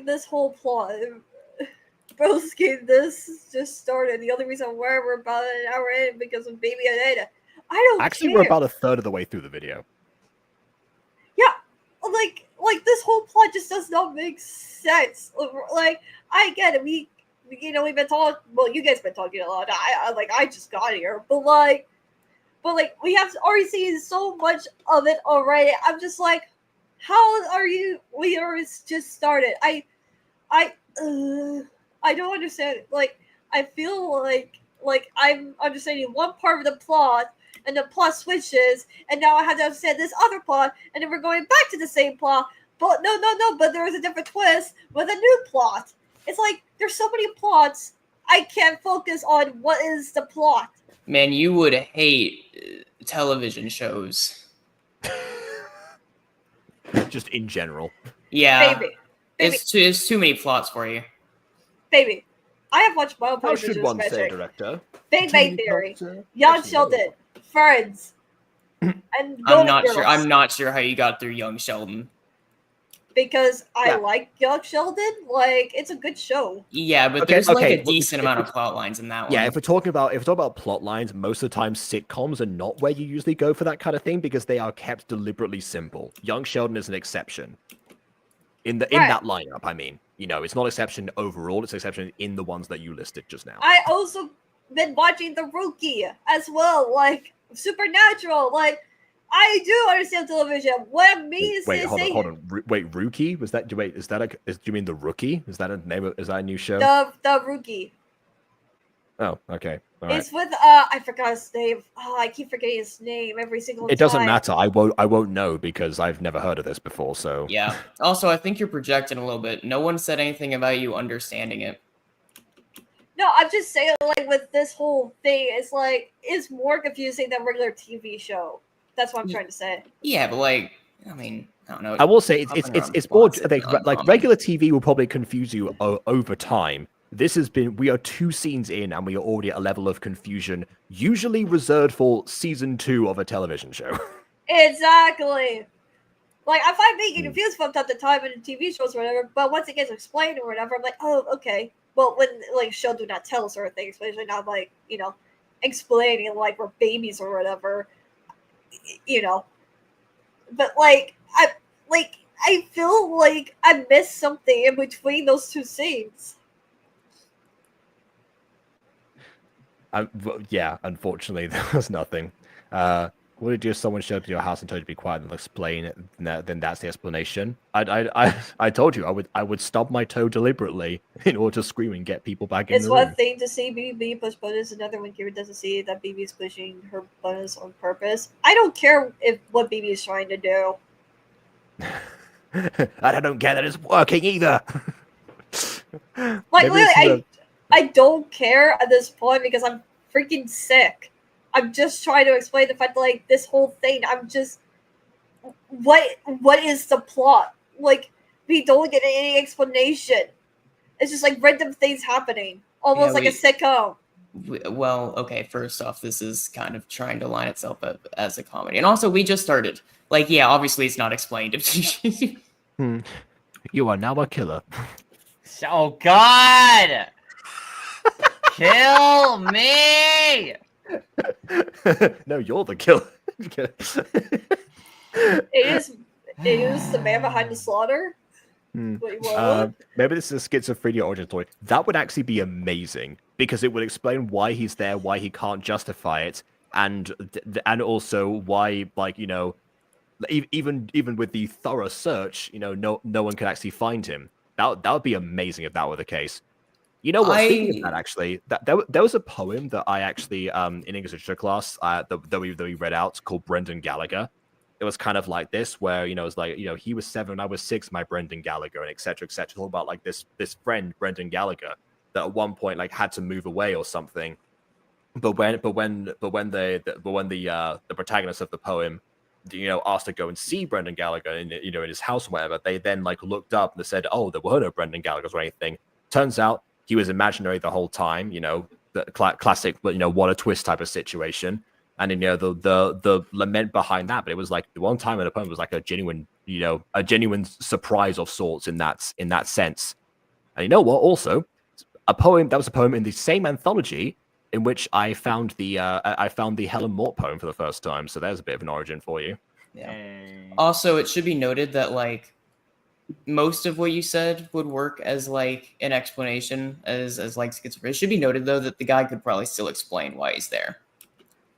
this whole plot. Broski, this just started. The only reason why we're about an hour in because of Baby and Ada. I don't Actually, care. we're about a third of the way through the video. Yeah, like this whole plot just does not make sense. Like, I get it. We've been talking. Well, you guys have been talking a lot. I just got here, but we have already seen so much of it already. I'm just like, how are you? We are just started. I don't understand. Like, I feel like I'm understanding one part of the plot, and the plot switches, and now I have to understand this other plot, and then we're going back to the same plot. But no, but there is a different twist with a new plot. It's like there's so many plots. I can't focus on what is the plot. Man, you would hate television shows. Just in general. Yeah. Baby. It's too many plots for you. Baby, I have watched Wild How should one say, Magic, director? Big Bang Theory, Doctor? Young Actually, Sheldon, Friends, and I'm Golden not sure. Girls. I'm not sure how you got through Young Sheldon. Because I Yeah. like Young Sheldon. Like, it's a good show. Yeah, but Okay, there's like okay, a decent amount of plot lines in that one. Yeah, if we're talking about plot lines, most of the time sitcoms are not where you usually go for that kind of thing because they are kept deliberately simple. Young Sheldon is an exception. In that lineup, I mean. It's not exception overall, it's exception in the ones that you listed just now. I also been watching The Rookie as well, like Supernatural. Like, I do understand television. What it means Wait, is hold on. Wait, Rookie? Was that? Wait, is that do you mean The Rookie? Is that a name? Is that a new show? The Rookie. Oh, okay. All right. It's with I forgot his name. Oh, I keep forgetting his name every single time. It doesn't matter. I won't know because I've never heard of this before. So Yeah. Also, I think you're projecting a little bit. No one said anything about you understanding it. No, I'm just saying, like, with this whole thing, it's more confusing than regular TV show. That's what I'm trying to say. Yeah, but I don't know. I will say it's more like regular TV will probably confuse you over time. We are 2 scenes in and we are already at a level of confusion usually reserved for season 2 of a television show. Exactly. Like, I find being confused from time to time in TV shows or whatever, but once it gets explained or whatever, I'm like, oh, okay. Well, when show do not tell certain things, especially not explaining like we're babies or whatever, But I feel like I missed something in between those 2 scenes. Yeah, unfortunately, there was nothing. Would it just someone showed up to your house and told you to be quiet and explain it? Then that's the explanation. I told you I would stub my toe deliberately in order to scream and get people back in It's the room. one thing to see BB push buttons, another when Kira doesn't see that BB is pushing her buttons on purpose. I don't care what BB is trying to do. I don't get that it's working either. Like, Maybe this is literally, I don't care at this point because I'm freaking sick. I'm just trying to explain the fact that, like, this whole thing, I'm just, what is the plot? Like, we don't get any explanation. It's just like random things happening, almost Yeah, like a sitcom. Well, okay, first off, this is kind of trying to line itself up as a comedy. And also, we just started. Like, yeah, obviously it's not explained. You are now a killer. Oh God! Kill me! No, you're the killer. It is the man behind the slaughter. Wait, what? Maybe this is a schizophrenia origin story. That would actually be amazing because it would explain why he's there, why he can't justify it, and also why, like, you know, even with the thorough search, you know, no one could actually find him. That would be amazing if that were the case. You know what? Speaking of that, actually, there was a poem that I actually in English literature class that we read out called Brendan Gallagher. It was kind of like this, where, you know, it's like, you know, he was 7, I was 6, my Brendan Gallagher, and etc. All about like this friend Brendan Gallagher that at one point like had to move away or something. But when the protagonist of the poem, you know, asked to go and see Brendan Gallagher in, you know, in his house or whatever, they then like looked up and they said, oh, there were no Brendan Gallaghers or anything. Turns out he was imaginary the whole time. You know, the classic, but, you know, what a twist type of situation. And, you know, the lament behind that, but it was like the one time in the poem was like a genuine, you know, a genuine surprise of sorts in that sense. And you know what? Also, that was a poem in the same anthology in which I found the Helen Mort poem for the first time. So there's a bit of an origin for you. Yeah. Also, it should be noted that like most of what you said would work as like an explanation as like schizophrenia. It should be noted though that the guy could probably still explain why he's there.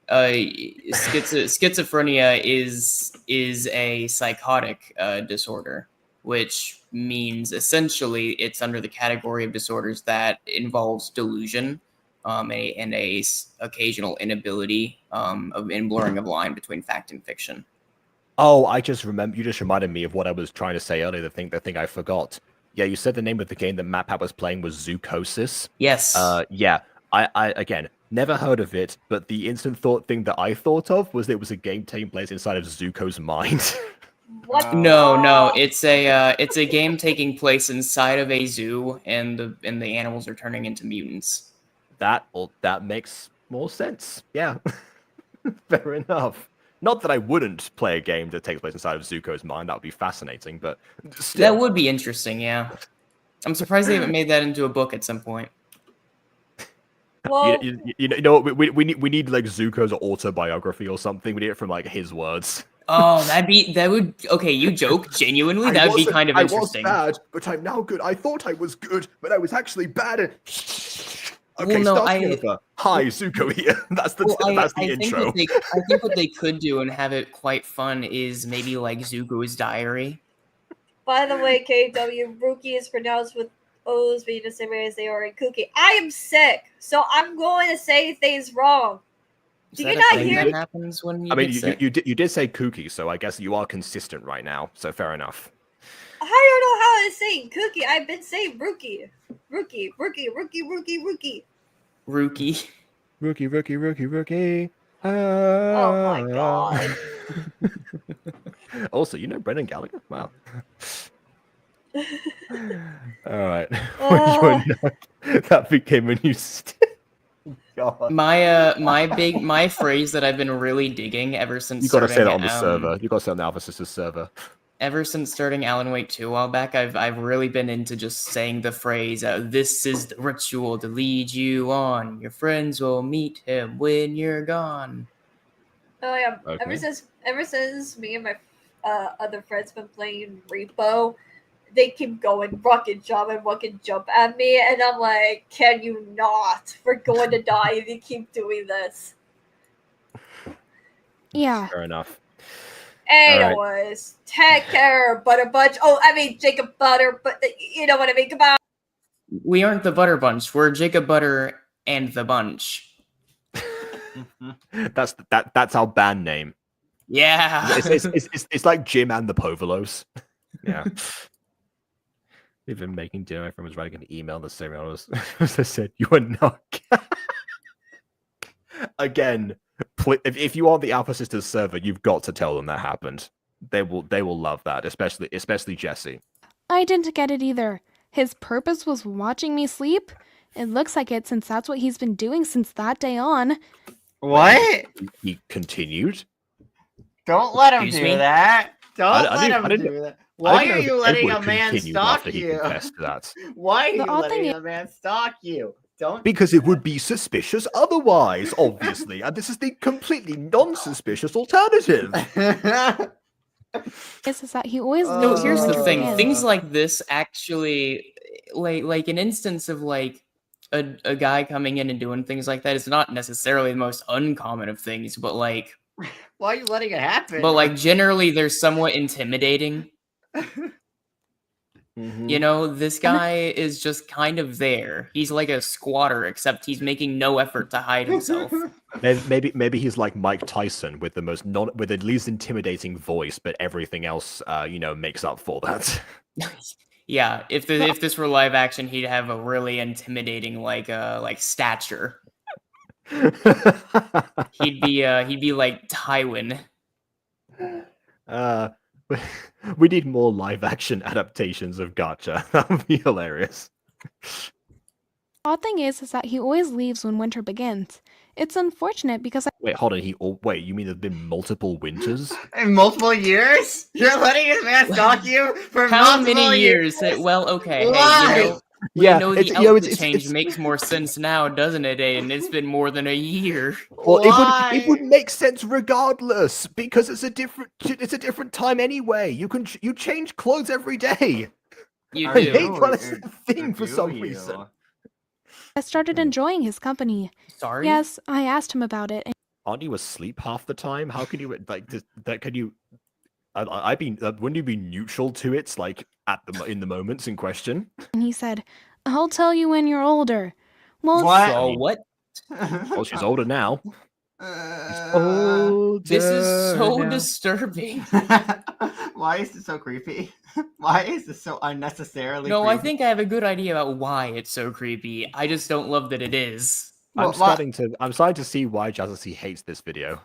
Schizophrenia is a psychotic disorder, which means essentially it's under the category of disorders that involves delusion, and a occasional inability in blurring of line between fact and fiction. Oh, I just remember. You just reminded me of what I was trying to say earlier. The thing I forgot. Yeah, you said the name of the game that MatPat was playing was Zoocosis. Yes. Yeah. I again never heard of it, but the instant thing that I thought of was it was a game taking place inside of Zuko's mind. What? No, it's a game taking place inside of a zoo, and the animals are turning into mutants. That makes more sense. Yeah, fair enough. Not that I wouldn't play a game that takes place inside of Zuko's mind. That would be fascinating, but still. That would be interesting. Yeah, I'm surprised they haven't made that into a book at some point. Well, you know what? We need like Zuko's autobiography or something. We need it from like his words. Oh, that would okay. You joke genuinely. That would be kind of interesting. I was bad, but I'm now good. I thought I was good, but I was actually bad. And... Okay, well, no, start over. Hi, Zuko here. That's the intro. I think what they could do and have it quite fun is maybe like Zuko's diary. by the way, KW, Rookie is pronounced with O's being the same way as they are in Cookie. I am sick, so I'm going to say things wrong. Do you not hear? That happens when you I mean, get sick? you did say Kooky, so I guess you are consistent right now. So fair enough. I don't know how to say Cookie. I've been saying Rookie. Rookie. Oh my god. Also, you know Brendan Gallagher? Wow. All right. That became a new God. My phrase that I've been really digging ever since You got to say that on the server. You got to say it on the Alpha Sisters server. Ever since starting Alan Wake 2 a while back, I've really been into just saying the phrase, "This is the ritual to lead you on. Your friends will meet him when you're gone." Oh yeah. Okay. Ever since me and my other friends been playing Repo, they keep going rocket jump at me, and I'm like, can you not? We're going to die if you keep doing this. Yeah. Fair enough. Anyways, take care, Butter Bunch. Oh, I mean Jacob Butter, but you know what I mean. Goodbye. We aren't the Butter Bunch. We're Jacob Butter and the Bunch. That's our band name. Yeah. It's like Jim and the Povolos. Yeah. We've been making dinner. My friend was writing an email the same I was. As I said, you are not. Again, if you are on the Alpha Sisters server, you've got to tell them that happened. They will love that, especially Jesse. I didn't get it either. His purpose was watching me sleep? It looks like it since that's what he's been doing since that day on. What? He continued. Don't let him Excuse do me? that. Don't I let didn't- I him didn't- do that. I Why didn't are know you if letting a Edward man continued stalk after he you? confessed to that. Why are The you odd letting thing a man stalk you? Don't. Because it would be suspicious otherwise, obviously, and this is the completely non-suspicious alternative. Is that he always No, No, leaves when here's the winter thing. begins. Things like this actually, like an instance of like a guy coming in and doing things like that is not necessarily the most uncommon of things, but like Why are you letting it happen? generally they're somewhat intimidating. You know, this guy is just kind of there. He's like a squatter, except he's making no effort to hide himself. Maybe he's like Mike Tyson with with the least intimidating voice, but everything else, makes up for that. Yeah, if this were live action, he'd have a really intimidating like stature. He'd be like Tywin. We need more live action adaptations of Gacha. That would be hilarious. Odd thing is that he always leaves when winter begins. It's unfortunate because Wait, hold on. Wait, you mean there's been multiple winters? In multiple years? You're letting this man stalk you for How multiple many years? Well, okay, Why? hey, we Yeah, know it's- the you know, outfit it's- change it's- makes more sense now, doesn't it? And it's been more than a year. Well, Why? it would make sense regardless because it's a different time anyway. You change clothes every day. You I do. hate when it's a thing for some you? reason. I started enjoying his company. Sorry. Yes, I asked him about it, and Aren't you asleep half the time? How can you that? Can you? Wouldn't you be neutral to it, like in the moments in question? he said, "I'll tell you when you're older." Well, What? So what? Well, she's older now. This is so now. disturbing. Why is this so creepy? Why is this so unnecessarily No, creepy? I think I have a good idea about why it's so creepy. I just don't love that it is. I'm starting to see why Jazaxiee hates this video.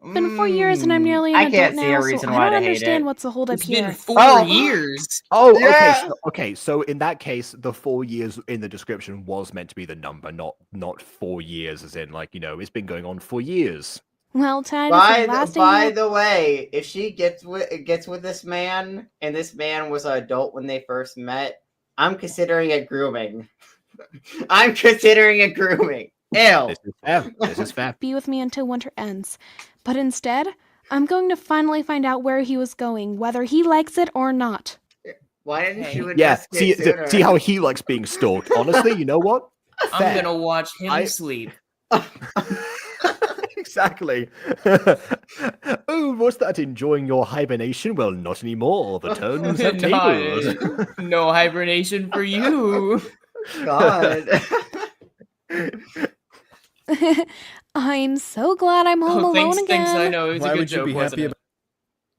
it's been 4 years and I'm nearly an I adult can't see now, a reason so I why don't to hate understand it. what's the holdup It's been here. 4 Oh. years. Oh, Yeah. okay. So in that case, the 4 years in the description was meant to be the number, not 4 years, as in it's been going on for years. Well, tonight is the last By day. the way, if she gets with this man, and this man was an adult when they first met, I'm considering it grooming. I'm considering it grooming. Ew. This is fair. This is fair. Be with me until winter ends. But instead, I'm going to finally find out where he was going, whether he likes it or not. Why didn't you Yeah. investigate sooner? See how he likes being stalked. Honestly, you know what? I'm Fair. gonna watch him I- sleep. Exactly. Oh, what's that? Enjoying your hibernation? Well, not anymore. The tones have tabled. No hibernation for you. God. I'm so glad I'm home alone Thanks, again. I know. It was Why a good would you joke, be wasn't happy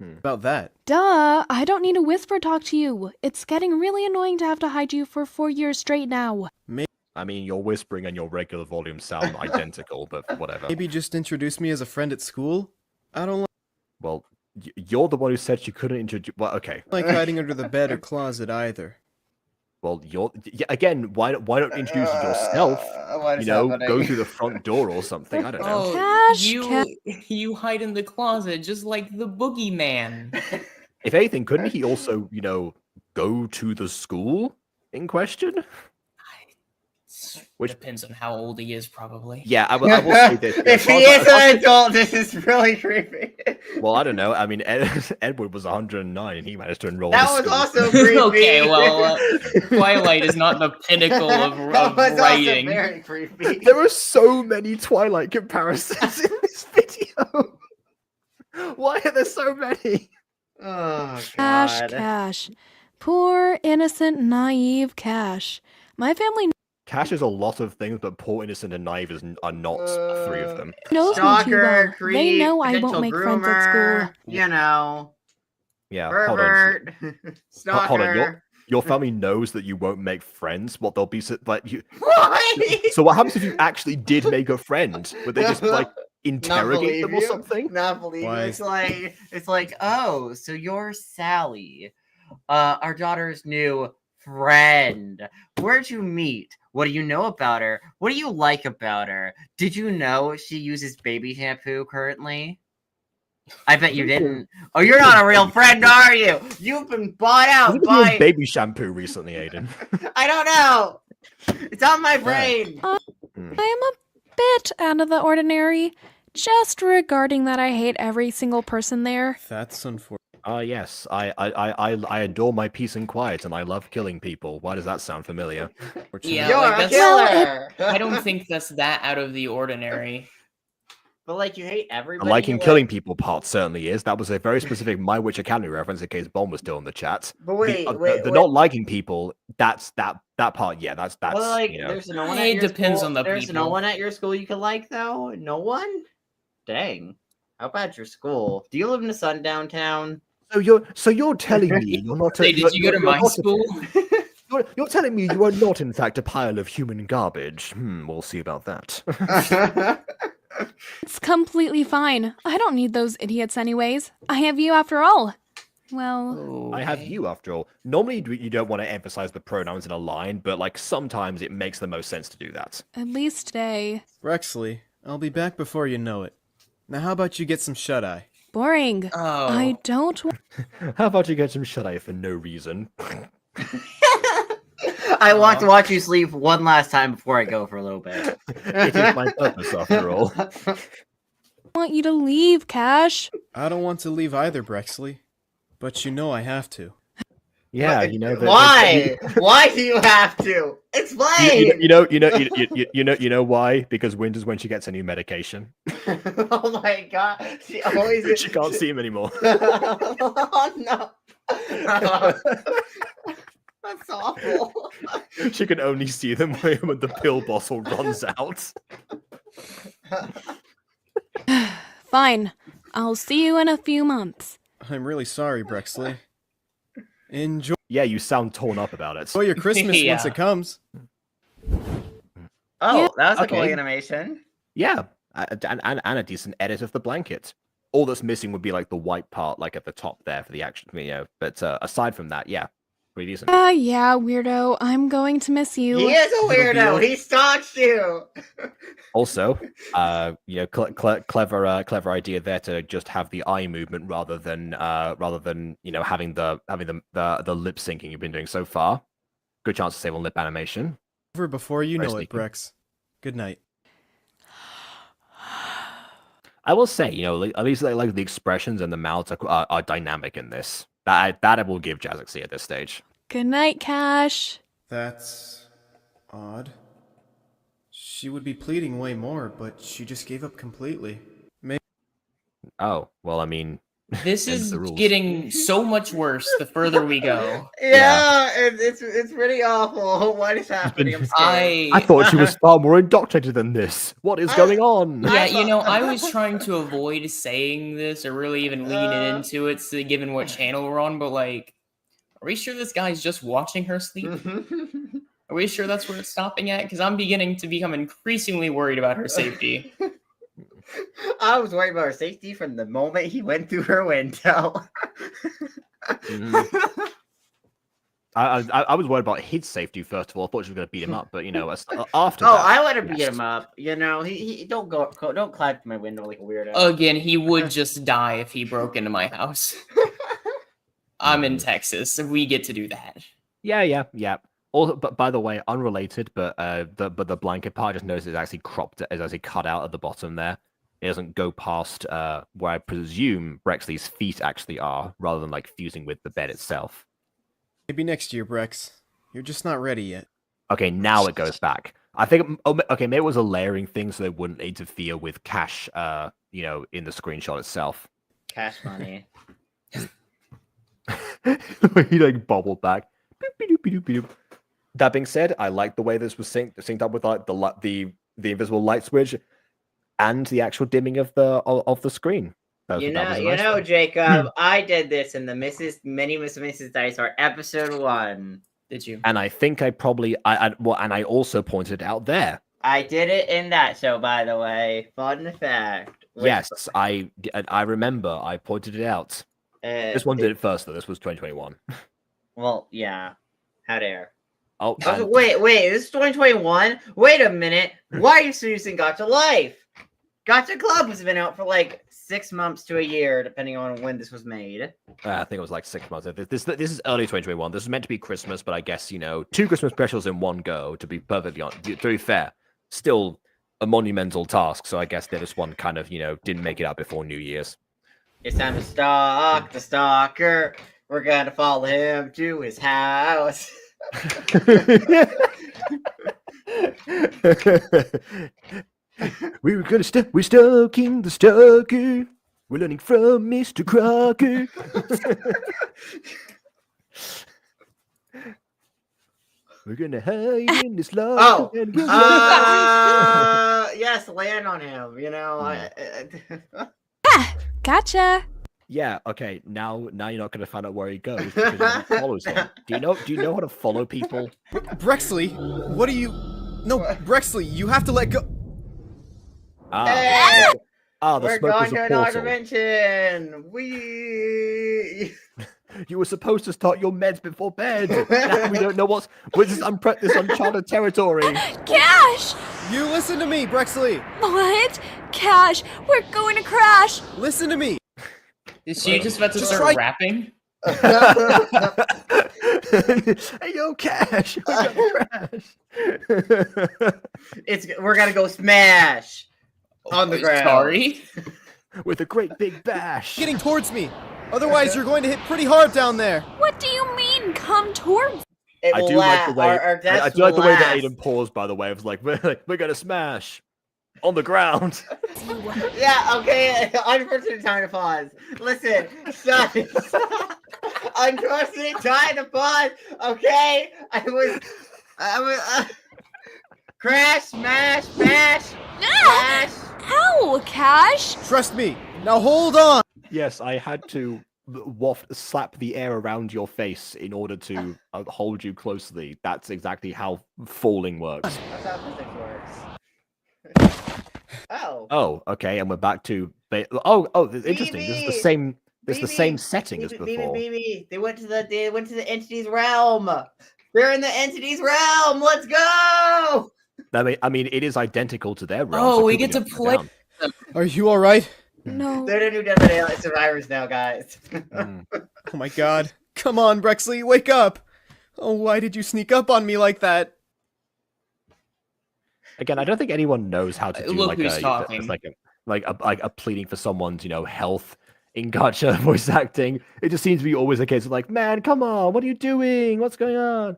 it? about that? Duh, I don't need to whisper talk to you. It's getting really annoying to have to hide you for 4 years straight now. I mean, your whispering and your regular volume sound identical, but whatever. Maybe just introduce me as a friend at school? I don't Well, you're the one who said you couldn't introduce. Well, okay. like hiding under the bed or closet either. Well, again. Why don't introduce yourself? What is happening? Go through the front door or something. I don't know. Oh, Cash, you hide in the closet just like the boogeyman. If anything, couldn't he also, go to the school in question? Which- Depends on how old he is, probably. Yeah, I will say this. If he is an adult, this is really creepy. Well, I don't know. I mean, Edward was 109 and he managed to enroll. That in was school. also creepy. Okay, well, Twilight is not the pinnacle of That was also writing. very creepy. There are so many Twilight comparisons in this video. Why are there so many? Oh Cash, God. Cash. Poor, innocent, naive Cash. My family Cash is a lot of things, but poor, innocent, and naive are not 3 of them. knows me too Stalker, well. creep, They know I potential won't make friends at groomer, school. You know, Yeah, hold on. pervert, Hold on, stalker. your family knows that you won't make friends. What they'll be like you. Why? So what happens if you actually did make a friend? Would they just like Not interrogate them or believe you. something? Not believe you. Why It's like, oh, so you're Sally, our daughter's new friend. Where'd you meet? What do you know about her? What do you like about her? Did you know she uses baby shampoo currently? I bet you didn't. Oh, you're not a real friend, are you? You've been bought out Have you been doing by. baby shampoo recently, Aiden? I don't know. It's on my brain. I am a bit out of the ordinary, just regarding that I hate every single person there. That's unfortunate. Yes, I adore my peace and quiet, and I love killing people. Why does that sound familiar? Yeah, You're like, a that's- killer. I don't think that's that out of the ordinary. But like, you hate The everybody. liking like- killing people part certainly is. That was a very specific My Witch Academy reference in case Bomb was still in the chat. But wait, The not liking people, that's that part, yeah, that's Well, like, you know. there's no one. It At your depends school, on the There's no people. one at your school you can like, though. No one. Dang. How about your school? Do you live in a sundown town? So you're telling me you're not. Hey, did you go to my not- school? You're telling me you are not, in fact, a pile of human garbage. We'll see about that. It's completely fine. I don't need those idiots anyways. I have you after all. Well, I have you, after all. Normally, you don't want to emphasize the pronouns in a line, but like sometimes it makes the most sense to do that. at least today. Rexley, I'll be back before you know it. Now how about you get some shut-eye? Boring. Oh. I don't. How about you get some shut-eye for no reason? I want to watch you sleep one last time before I go for a little bit. It is my purpose, after all. Want you to leave, Cash. I don't want to leave either, Brexley. But you know I have to. Yeah, you know. Why? Why do you have to? Explain. You know why? Because winter's when she gets a new medication. Oh my god! She always. She can't see him anymore. Oh no! That's awful. She can only see them when the pill bottle runs out. Fine. I'll see you in a few months. I'm really sorry, Brexley. Enjoy Yeah, you sound torn up about it. your Christmas once Yeah. it comes. Oh, Yeah. that was a cool Okay. animation. Yeah, and a decent edit of the blanket. All that's missing would be like the white part, like at the top there for the action, But aside from that, yeah, pretty decent. Yeah, weirdo. I'm going to miss you. He is a weirdo. He stalks you. Also, clever idea there to just have the eye movement rather than having the lip syncing you've been doing so far. Good chance to save on lip animation. Over before you Very know it, sneaky. Brex. Good night. I will say, at least like the expressions and the mouths are dynamic in this. That I will give Jazaxiee at this stage. Good night, Cash. That's odd. She would be pleading way more, but she just gave up completely. Oh, well, I mean, This Hence is the rules. getting so much worse the further we go. Yeah, it's pretty awful. What is happening? I'm scared. I thought she was far more indoctrinated than this. What is going on? Yeah, I was trying to avoid saying this or really even leaning into it, so given what channel we're on, but like, are we sure this guy's just watching her sleep? Are we sure that's where it's stopping at? Because I'm beginning to become increasingly worried about her safety. I was worried about her safety from the moment he went through her window. I was worried about his safety first of all. I thought she was going to beat him up, but after Oh, that, I would have beat yes. him up. He don't climb to my window like a weirdo. Again, he would just die if he broke into my house. I'm in Texas, so we get to do that. Yeah. Also, but by the way, unrelated, but the blanket part, I just noticed it's actually cropped, is actually cut out at the bottom there. It doesn't go past where I presume Brexley's feet actually are, rather than like fusing with the bed itself. Maybe next year, Brex. You're just not ready yet. Okay, now it goes back. I think okay, maybe it was a layering thing, so they wouldn't interfere with cash, in the screenshot itself. Cash money. He like bobbled back. Boop. That being said, I like the way this was synced up with like the invisible light switch and the actual dimming of the screen. That was, You that know, was a you nice know, one. Jacob, I did this in the Mrs. Dice Art episode 1. Did you? And I think I probably, and I also pointed it out there. I did it in that show, by the way. Fun fact. Yes, I remember. I pointed it out. This one did it first, though. This was 2021. Well, yeah. How dare. Oh, Wait, this is 2021? Wait a minute. Why are you still using Gacha Life? Gacha Club has been out for like 6 months to a year, depending on when this was made. I think it was like 6 months. This is early 2021. This is meant to be Christmas, but I guess, 2 Christmas specials in one go, to be perfectly honest. To be fair, still a monumental task, so I guess that this one kind of, didn't make it out before New Year's. It's time to stalk the stalker. We're gonna follow him to his house. We're stalking the stalker. We're learning from Mr. Crocker. We're gonna hide in this log. Yes, land on him. Gotcha. Yeah, okay. Now you're not gonna find out where he goes because he follows him. Do you know how to follow people? Brexley, what are you... No, Brexley, you have to let go... Hey! The We're smoke going was to a another portal. dimension. We. You were supposed to start your meds before bed. Now we don't know what's this uncharted territory. Cash! You listen to me, Brexley! What? Cash, we're going to crash! Listen to me! Is she just about to Just start try- rapping? Hey, yo, Cash, we're gonna crash. We're gonna go smash on the ground. Sorry? With a great big bash. Getting towards me! Otherwise, you're going to hit pretty hard down there! What do you mean, come towards? It I will do like the way our deaths I do like the will way that last. Aiden paused. By the way, it was like we're gonna smash on the ground. Yeah, okay. Unfortunate time to pause. Listen, son. Unfortunate time to pause. Okay, I was crash, smash, bash, smash. Ow, Cash! Trust me! Now hold on! Yes, I had to slap the air around your face in order to hold you closely. That's exactly how falling works. That's how physics works. Oh. Oh, okay, and we're back to interesting. This is the same. This is the same setting as before. They went to the entity's realm. They're in the entity's realm. Let's go. I mean, it is identical to their realm. Oh, so we keeping get to it play. down. Are you alright? No. They're the new Desert Alien survivors now, guys. Mm. Oh my god. Come on, Brexley, wake up! Oh, why did you sneak up on me like that? Again, I don't think anyone knows how to do Look like who's a talking. like a pleading for someone's health in Gacha voice acting. It just seems to be always a case of like, man, come on, what are you doing? What's going on?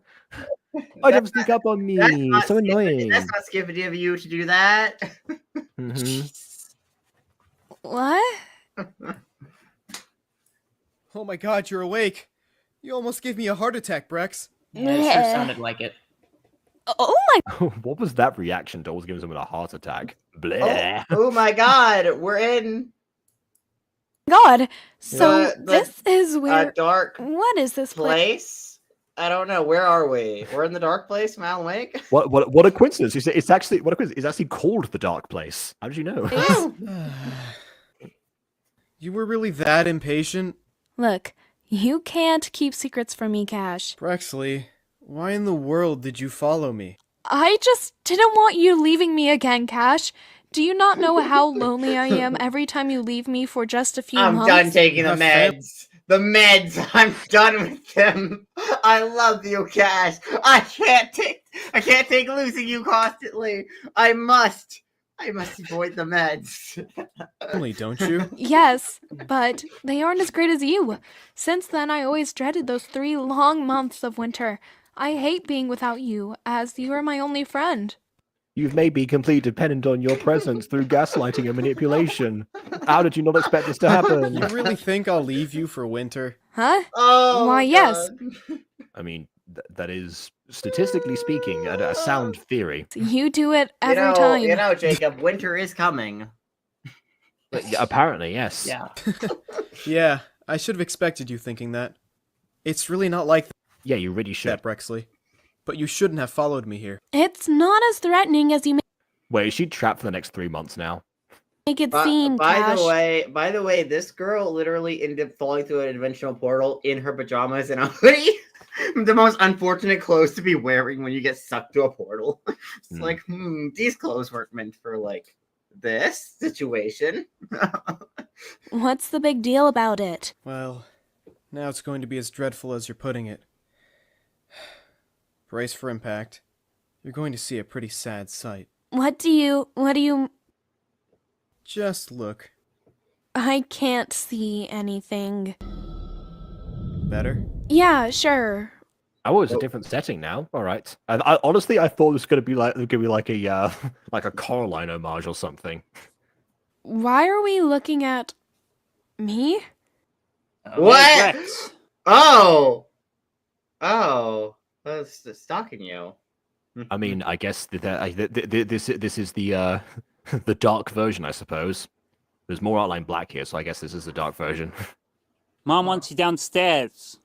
Why don't you sneak up on me? So annoying. That's not skippy of you to do that. Mhm. What? Oh my god, you're awake. You almost gave me a heart attack, Brex. Yeah, it sure sounded like it. Oh my What was that reaction to always giving someone a heart attack? Bleh. Oh my god, we're in god. So The- this is a where... dark What is this place? place. I don't know. Where are we? We're in the dark place, Alan Wake. What a coincidence! It's actually what a coincidence. It's actually called the Dark Place. How did you know? It's- You were really that impatient? Look, you can't keep secrets from me, Cash. Brexley, why in the world did you follow me? I just didn't want you leaving me again, Cash. Do you not know how lonely I am every time you leave me for just a few I'm months? done taking the Not fair. meds. The meds. I'm done with them. I love you, Cash. I can't take losing you constantly. I must avoid the meds. Only, don't you? Yes, but they aren't as great as you. Since then, I always dreaded those 3 long months of winter. I hate being without you, as you are my only friend. You've made me completely dependent on your presence through gaslighting and manipulation. How did you not expect this to You happen? really think I'll leave you for winter? Huh? Oh, Why, yes. God. I mean, that is statistically speaking a sound theory. You do it every time. Jacob, winter is coming. Yeah, apparently, yes. Yeah. Yeah, I should have expected you thinking that. It's really not like Yeah, you really should. that, Brexley. But you shouldn't have followed me here. It's not as threatening as you Wait, is she trapped for the next 3 months now? make it seem, By Cash. the way, this girl literally ended up falling through a dimensional portal in her pajamas and a hoodie. The most unfortunate clothes to be wearing when you get sucked to a portal. It's like, these clothes weren't meant for like this situation. What's the big deal about it? Well, now it's going to be as dreadful as you're putting it. Brace for impact. You're going to see a pretty sad sight. What do you... Just look. I can't see anything. Better? Yeah, sure. Oh, it's a different setting now. All right. I honestly, I thought it was gonna be like a like a Coraline homage or something. Why are we looking at me? What? Rex. Oh, I was stalking you. I mean, I guess this is the the dark version, I suppose. There's more outline black here, so I guess this is the dark version. Mom wants you downstairs.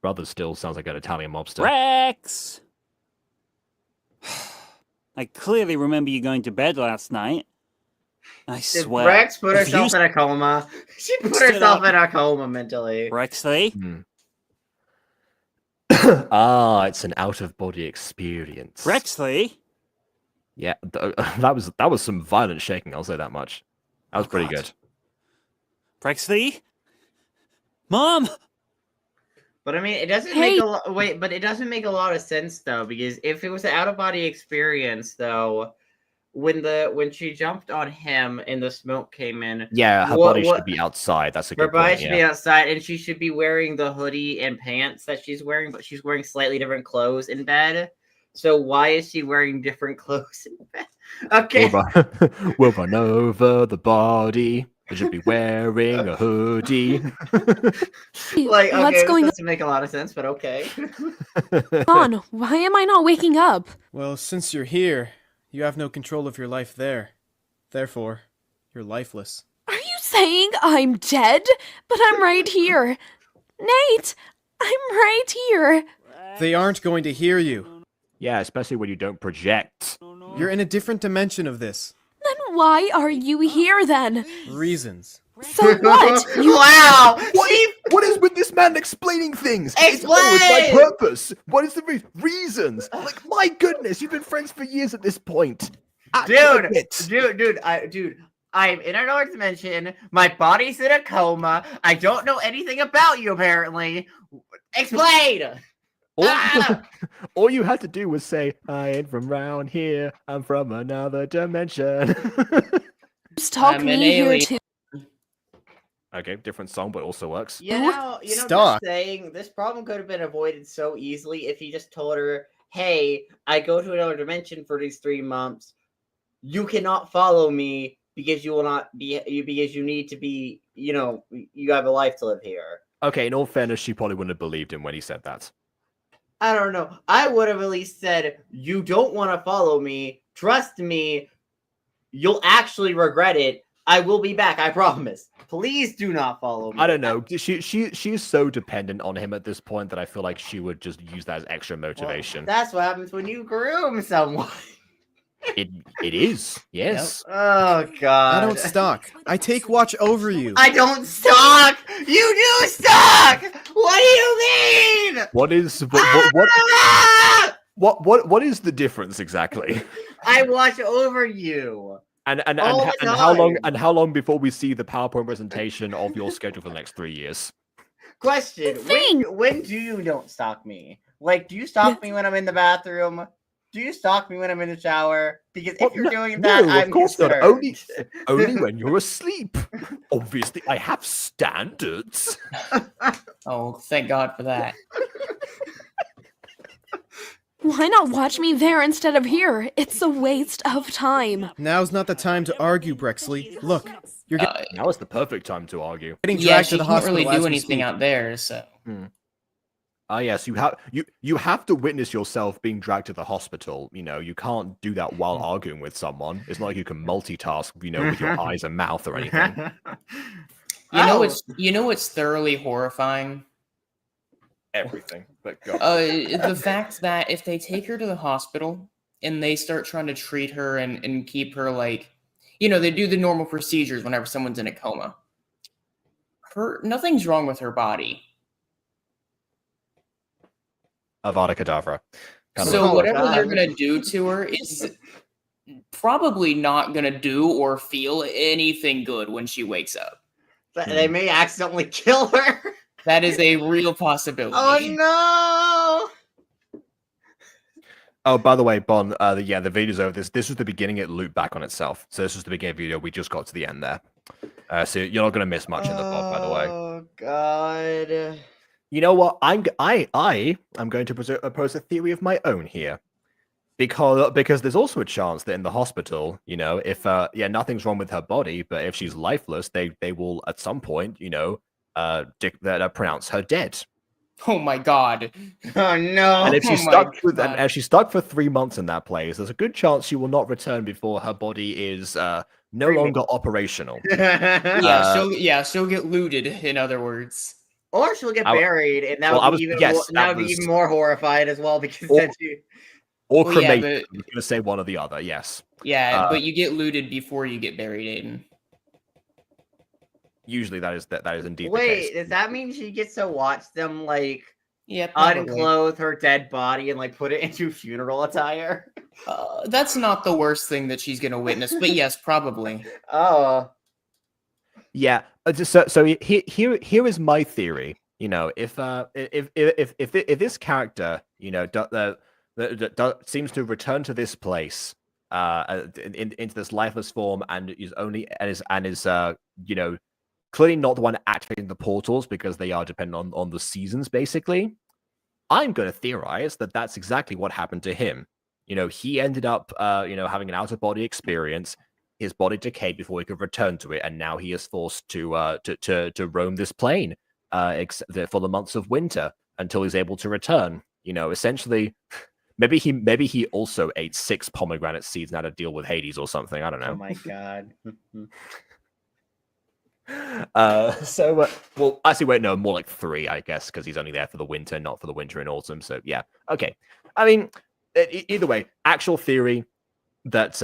Brother still sounds like an Italian mobster. Rex! I clearly remember you going to bed last night. I Did swear. Rex put if herself you in a coma? She put stood herself up- in a coma mentally. Rexley? Ah, it's an out-of-body experience. Rexley? Yeah, that was some violent shaking. I'll say that much. That was Oh, pretty God. good. Rexley? Mom! But I mean, it doesn't Hey. make a lot. Wait, but it doesn't make a lot of sense though, because if it was an out-of-body experience, though, when she jumped on him and the smoke came in, Yeah, her What- body what- should be outside. That's a her good body point. should Yeah. be outside, and she should be wearing the hoodie and pants that she's wearing, but she's wearing slightly different clothes in bed. So why is she wearing different clothes in bed? Okay. We'll run over the body. It should be wearing a hoodie. Like, okay, What's this going doesn't make a lot of sense, but okay. on? Why am I not waking up? Well, since you're here, you have no control of your life there. Therefore, you're lifeless. Are you saying I'm dead? But I'm right here. Nate, I'm right here. They aren't going to hear you. Yeah, especially when you don't project. You're in a different dimension of this. Then why are you here then? Reasons. So what? Wow! What is with this man explaining things? It's Explain! my purpose. What is the reasons? Like, my goodness, you've been friends for years at this point. Dude, I'm in another dimension. My body's in a coma. I don't know anything about you, apparently. Explain! All you had to do was say, I ain't from round here. I'm from another dimension. Stalk I'm an me here alien. too. Okay, different song, but also works. Stop. Just saying, this problem could have been avoided so easily if he just told her, hey, I go to another dimension for these 3 months. You cannot follow me because you will not be, because you need to be, you have a life to live here. Okay, in all fairness, she probably wouldn't have believed him when he said that. I don't know. I would have at least said, you don't want to follow me. Trust me. You'll actually regret it. I will be back. I promise. Please do not follow me. I don't know. She's so dependent on him at this point that I feel like she would just use that as extra Well, motivation. that's what happens when you groom someone. It is, yes. Oh, God. I don't stalk. I take watch over you. I don't stalk! You do stalk! What do you mean? What is Ah! what is the difference exactly? I watch over you. And All the how long before we see the PowerPoint presentation of your schedule for the next 3 years? Question: Thing. when do you don't stalk me? Like, do you stalk me when I'm in the bathroom? Do you stalk me when I'm in the shower? Because if you're doing that, no, I'm of course not. concerned. Only when you're asleep. Obviously, I have standards. Oh, thank God for that. Why not watch me there instead of here? It's a waste of time. Now's not the time to argue, Brexley. Look, you're Uh, Now is the perfect time to argue. getting yeah, dragged she to the can't hospital really as do we anything speak. out there, so. Ah, yes, you have to witness yourself being dragged to the hospital. You know, you can't do that while arguing with someone. It's not like you can multitask, you know, with your eyes and mouth or anything. You know what's thoroughly horrifying? Everything. But go. The fact that if they take her to the hospital and they start trying to treat her and keep her like, you know, they do the normal procedures whenever someone's in a coma. Nothing's wrong with her body. Avada Kedavra. So whatever they're gonna do to her is probably not gonna do or feel anything good when she wakes up. They may accidentally kill her. That is a real possibility. Oh no! Oh, by the way, Bon, the video's over. This was the beginning. It looped back on itself. So this was the beginning of the video. We just got to the end there. So you're not going to miss much in the vlog, by the way. Oh God! You know what? I am going to propose a theory of my own here, because there's also a chance that in the hospital, you know, if nothing's wrong with her body, but if she's lifeless, they will at some point, you know, pronounce her dead. Oh my God! Oh no! And if she's stuck for 3 months in that place, there's a good chance she will not return before her body is no longer operational. She'll get looted. In other words, or she'll get buried, and that would be even more horrified as well because or cremated. I was going to say one or the other. Yes. Yeah, but you get looted before you get buried, Aiden. Usually that is indeed the case. Wait, does that mean she gets to watch them like unclothe her dead body and like put it into funeral attire? That's not the worst thing that she's gonna witness, but yes, probably. Oh. Yeah. So here is my theory. You know, if this character, you know, seems to return to this place, into this lifeless form, and is you know, clearly not the one activating the portals because they are dependent on the seasons, basically. I'm going to theorize that that's exactly what happened to him. You know, he ended up, you know, having an out-of-body experience. His body decayed before he could return to it, and now he is forced to roam this plane for the months of winter until he's able to return. You know, essentially, maybe he also ate 6 pomegranate seeds and had to deal with Hades or something. I don't know. Oh my God. Well, actually, wait, no, more like 3, I guess, because he's only there for the winter, not for the winter and autumn. So yeah, okay. I mean, either way, actual theory that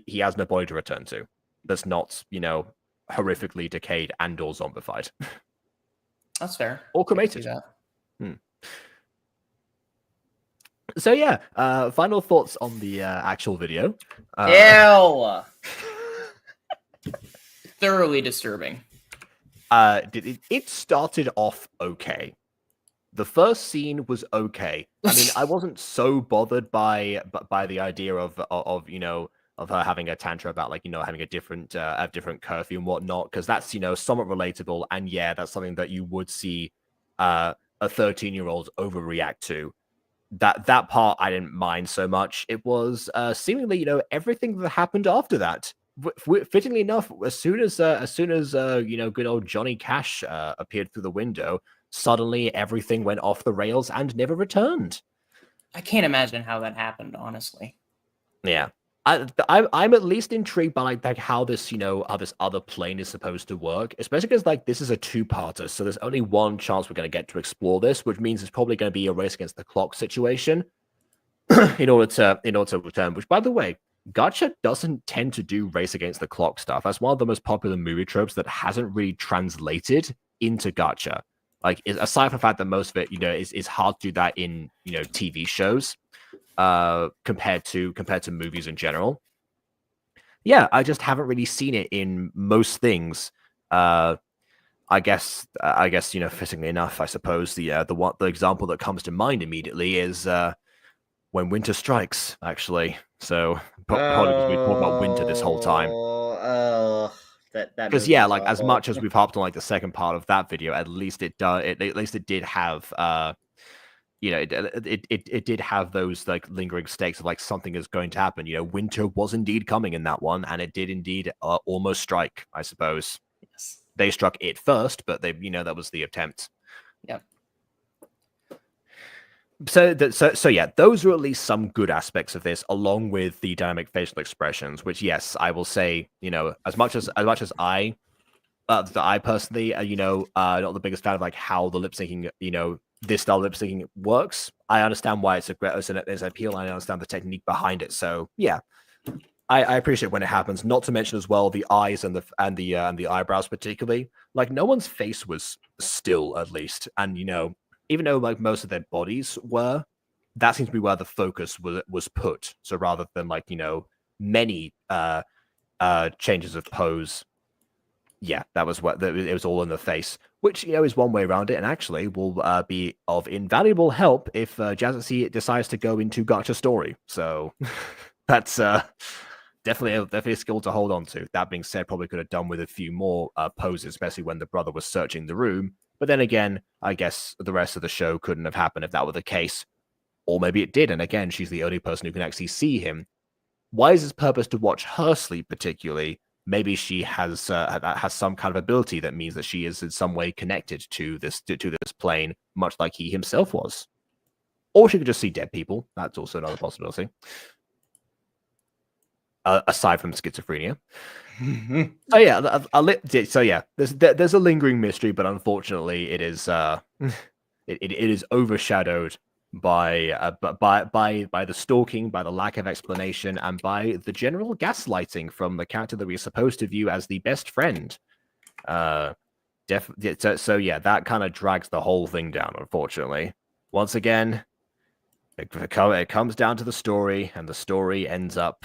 he has no body to return to, that's not, you know, horrifically decayed and or zombified. That's fair. Or cremated. So yeah, final thoughts on the actual video. Ew. Thoroughly disturbing. It started off okay. The first scene was okay. I mean, I wasn't so bothered by the idea of you know, of her having a tantrum about, like, you know, having a different curfew and whatnot, because that's, you know, somewhat relatable, and yeah, that's something that you would see a 13-year-old overreact to. That part I didn't mind so much. It was seemingly, you know, everything that happened after that. Fittingly enough, as soon as you know, good old Johnny Cash appeared through the window, suddenly everything went off the rails and never returned. I can't imagine how that happened, honestly. Yeah, I'm at least intrigued by like how this, you know, how this other plane is supposed to work, especially because like this is a 2-parter, so there's only one chance we're going to get to explore this, which means it's probably going to be a race against the clock situation in order to return. Which, by the way, Gacha doesn't tend to do race against the clock stuff. That's one of the most popular movie tropes that hasn't really translated into Gacha. Like, aside from the fact that most of it, you know, is hard to do that in, you know, TV shows, compared to movies in general. Yeah, I just haven't really seen it in most things. I guess you know, fittingly enough, I suppose the example that comes to mind immediately is When Winter Strikes, actually. So probably because we talked about winter this whole time. Because yeah, like, as much as we've hopped on like the second part of that video, at least it did have you know, it did have those like lingering stakes of like something is going to happen. You know, winter was indeed coming in that one, and it did indeed almost strike, I suppose. Yes. They struck it first, but they, you know, that was the attempt. Yep. So yeah, those are at least some good aspects of this, along with the dynamic facial expressions. Which, yes, I will say, as much as I personally, not the biggest fan of like how the lip syncing, this style of lip syncing works. I understand why it's an appeal, and I understand the technique behind it. So yeah, I appreciate when it happens. Not to mention as well the eyes and the eyebrows, particularly. Like no one's face was still, at least, and even though like most of their bodies were, that seems to be where the focus was put. So rather than like many changes of pose, yeah, that was what it was all in the face, which is one way around it, and actually will be of invaluable help if Jazaxiee decides to go into Gacha story. So that's definitely a skill to hold on to. That being said, probably could have done with a few more poses, especially when the brother was searching the room. But then again, I guess the rest of the show couldn't have happened if that were the case. Or maybe it did, and again, she's the only person who can actually see him. Why is his purpose to watch her sleep particularly? Maybe she has some kind of ability that means that she is in some way connected to this plane, much like he himself was. Or she could just see dead people. That's also another possibility. Aside from schizophrenia. There's a lingering mystery, but unfortunately, it is it is overshadowed by the stalking, by the lack of explanation, and by the general gaslighting from the character that we're supposed to view as the best friend. That kind of drags the whole thing down, unfortunately. Once again, it comes down to the story, and the story ends up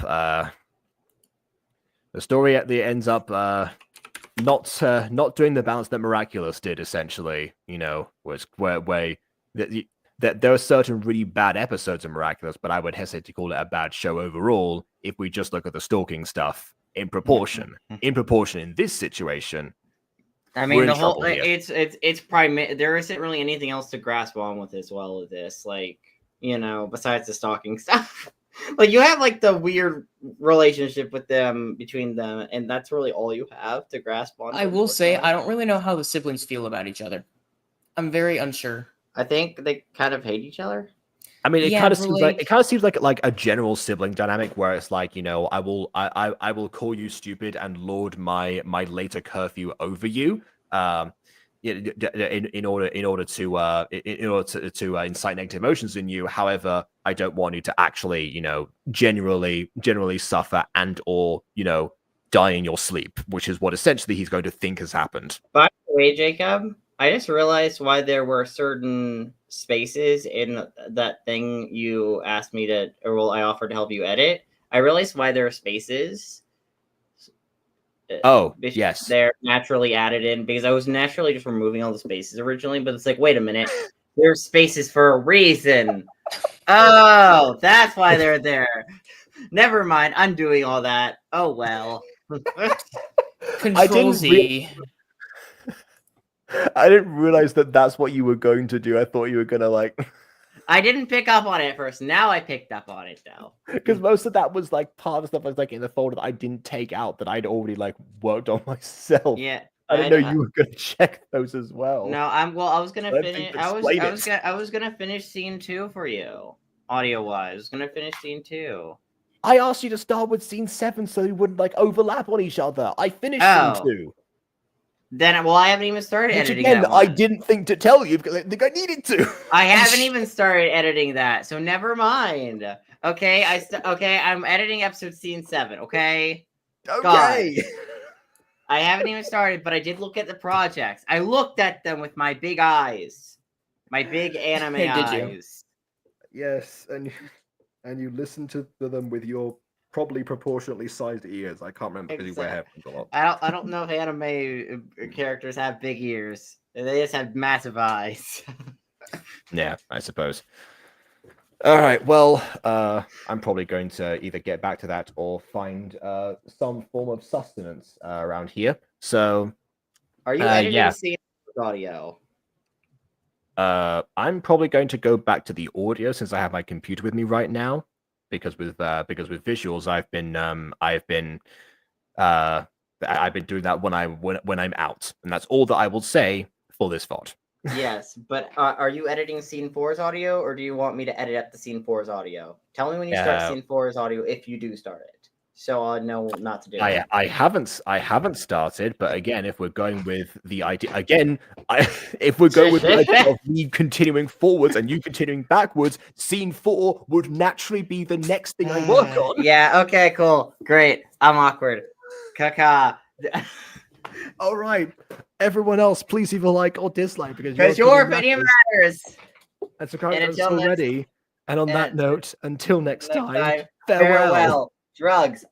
not doing the balance that Miraculous did, essentially. Where there are certain really bad episodes of Miraculous, but I would hesitate to call it a bad show overall if we just look at the stalking stuff in proportion. In proportion, in this situation, I mean, the whole it's there isn't really anything else to grasp on with as well as this, like, besides the stalking stuff. Like, you have like the weird relationship between them, and that's really all you have to grasp on. I will say I don't really know how the siblings feel about each other. I'm very unsure. I think they kind of hate each other. I mean, it kind of seems like a general sibling dynamic where it's like, I will call you stupid and lord my later curfew over you, in order to incite negative emotions in you. However, I don't want you to actually, generally suffer and or die in your sleep, which is what essentially he's going to think has happened. By the way, Jacob, I just realized why there were certain spaces in that thing you asked me to, I offered to help you edit. I realized why there are spaces. Oh, yes. They're naturally added in because I was naturally just removing all the spaces originally, but it's like, wait a minute, there's spaces for a reason. Oh, that's why they're there. Never mind, I'm doing all that. Oh, well. Control Z. I didn't realize that that's what you were going to do. I thought you were going to like... I didn't pick up on it at first. Now I picked up on it, though. Because most of that was like part of stuff I was like in the folder that I didn't take out that I'd already like worked on myself. Yeah. I didn't know you were going to check those as well. No, I was going to finish... I was going to finish scene 2 for you, audio-wise. I was going to finish scene 2. I asked you to start with scene 7 so you wouldn't like overlap on each other. I finished scene 2. Then, I haven't even started editing again, that one. I didn't think to tell you because I think I needed to. I haven't even started editing that, so never mind. Okay, I'm editing episode scene 7. Okay. Okay. God. I haven't even started, but I did look at the projects. I looked at them with my big eyes, my big anime eyes. Yes, and you listened to them with your probably proportionately sized ears. I can't remember because you wear headphones a lot. I don't know if anime characters have big ears. They just have massive eyes. Yeah, I suppose. All right. Well, I'm probably going to either get back to that or find some form of sustenance around here. So, are you editing scene audio? I'm probably going to go back to the audio since I have my computer with me right now. Because with visuals, I've been doing that when I'm out, and that's all that I will say for this VOD. Yes, but are you editing scene 4's audio, or do you want me to edit up the scene 4's audio? Tell me when you start Yeah. scene 4's audio if you do start it, so I'll know not to do it. I haven't started, but again, if we're going with the idea again, if we're going with the idea of me continuing forwards and you continuing backwards, scene 4 would naturally be the next thing I work on. Yeah. Okay. Cool. Great. I'm awkward. Kaka. All right, everyone else, please either like or dislike Because your opinion matters. That's a current And until already. And on that and note, until next time, farewell. farewell. Drugs.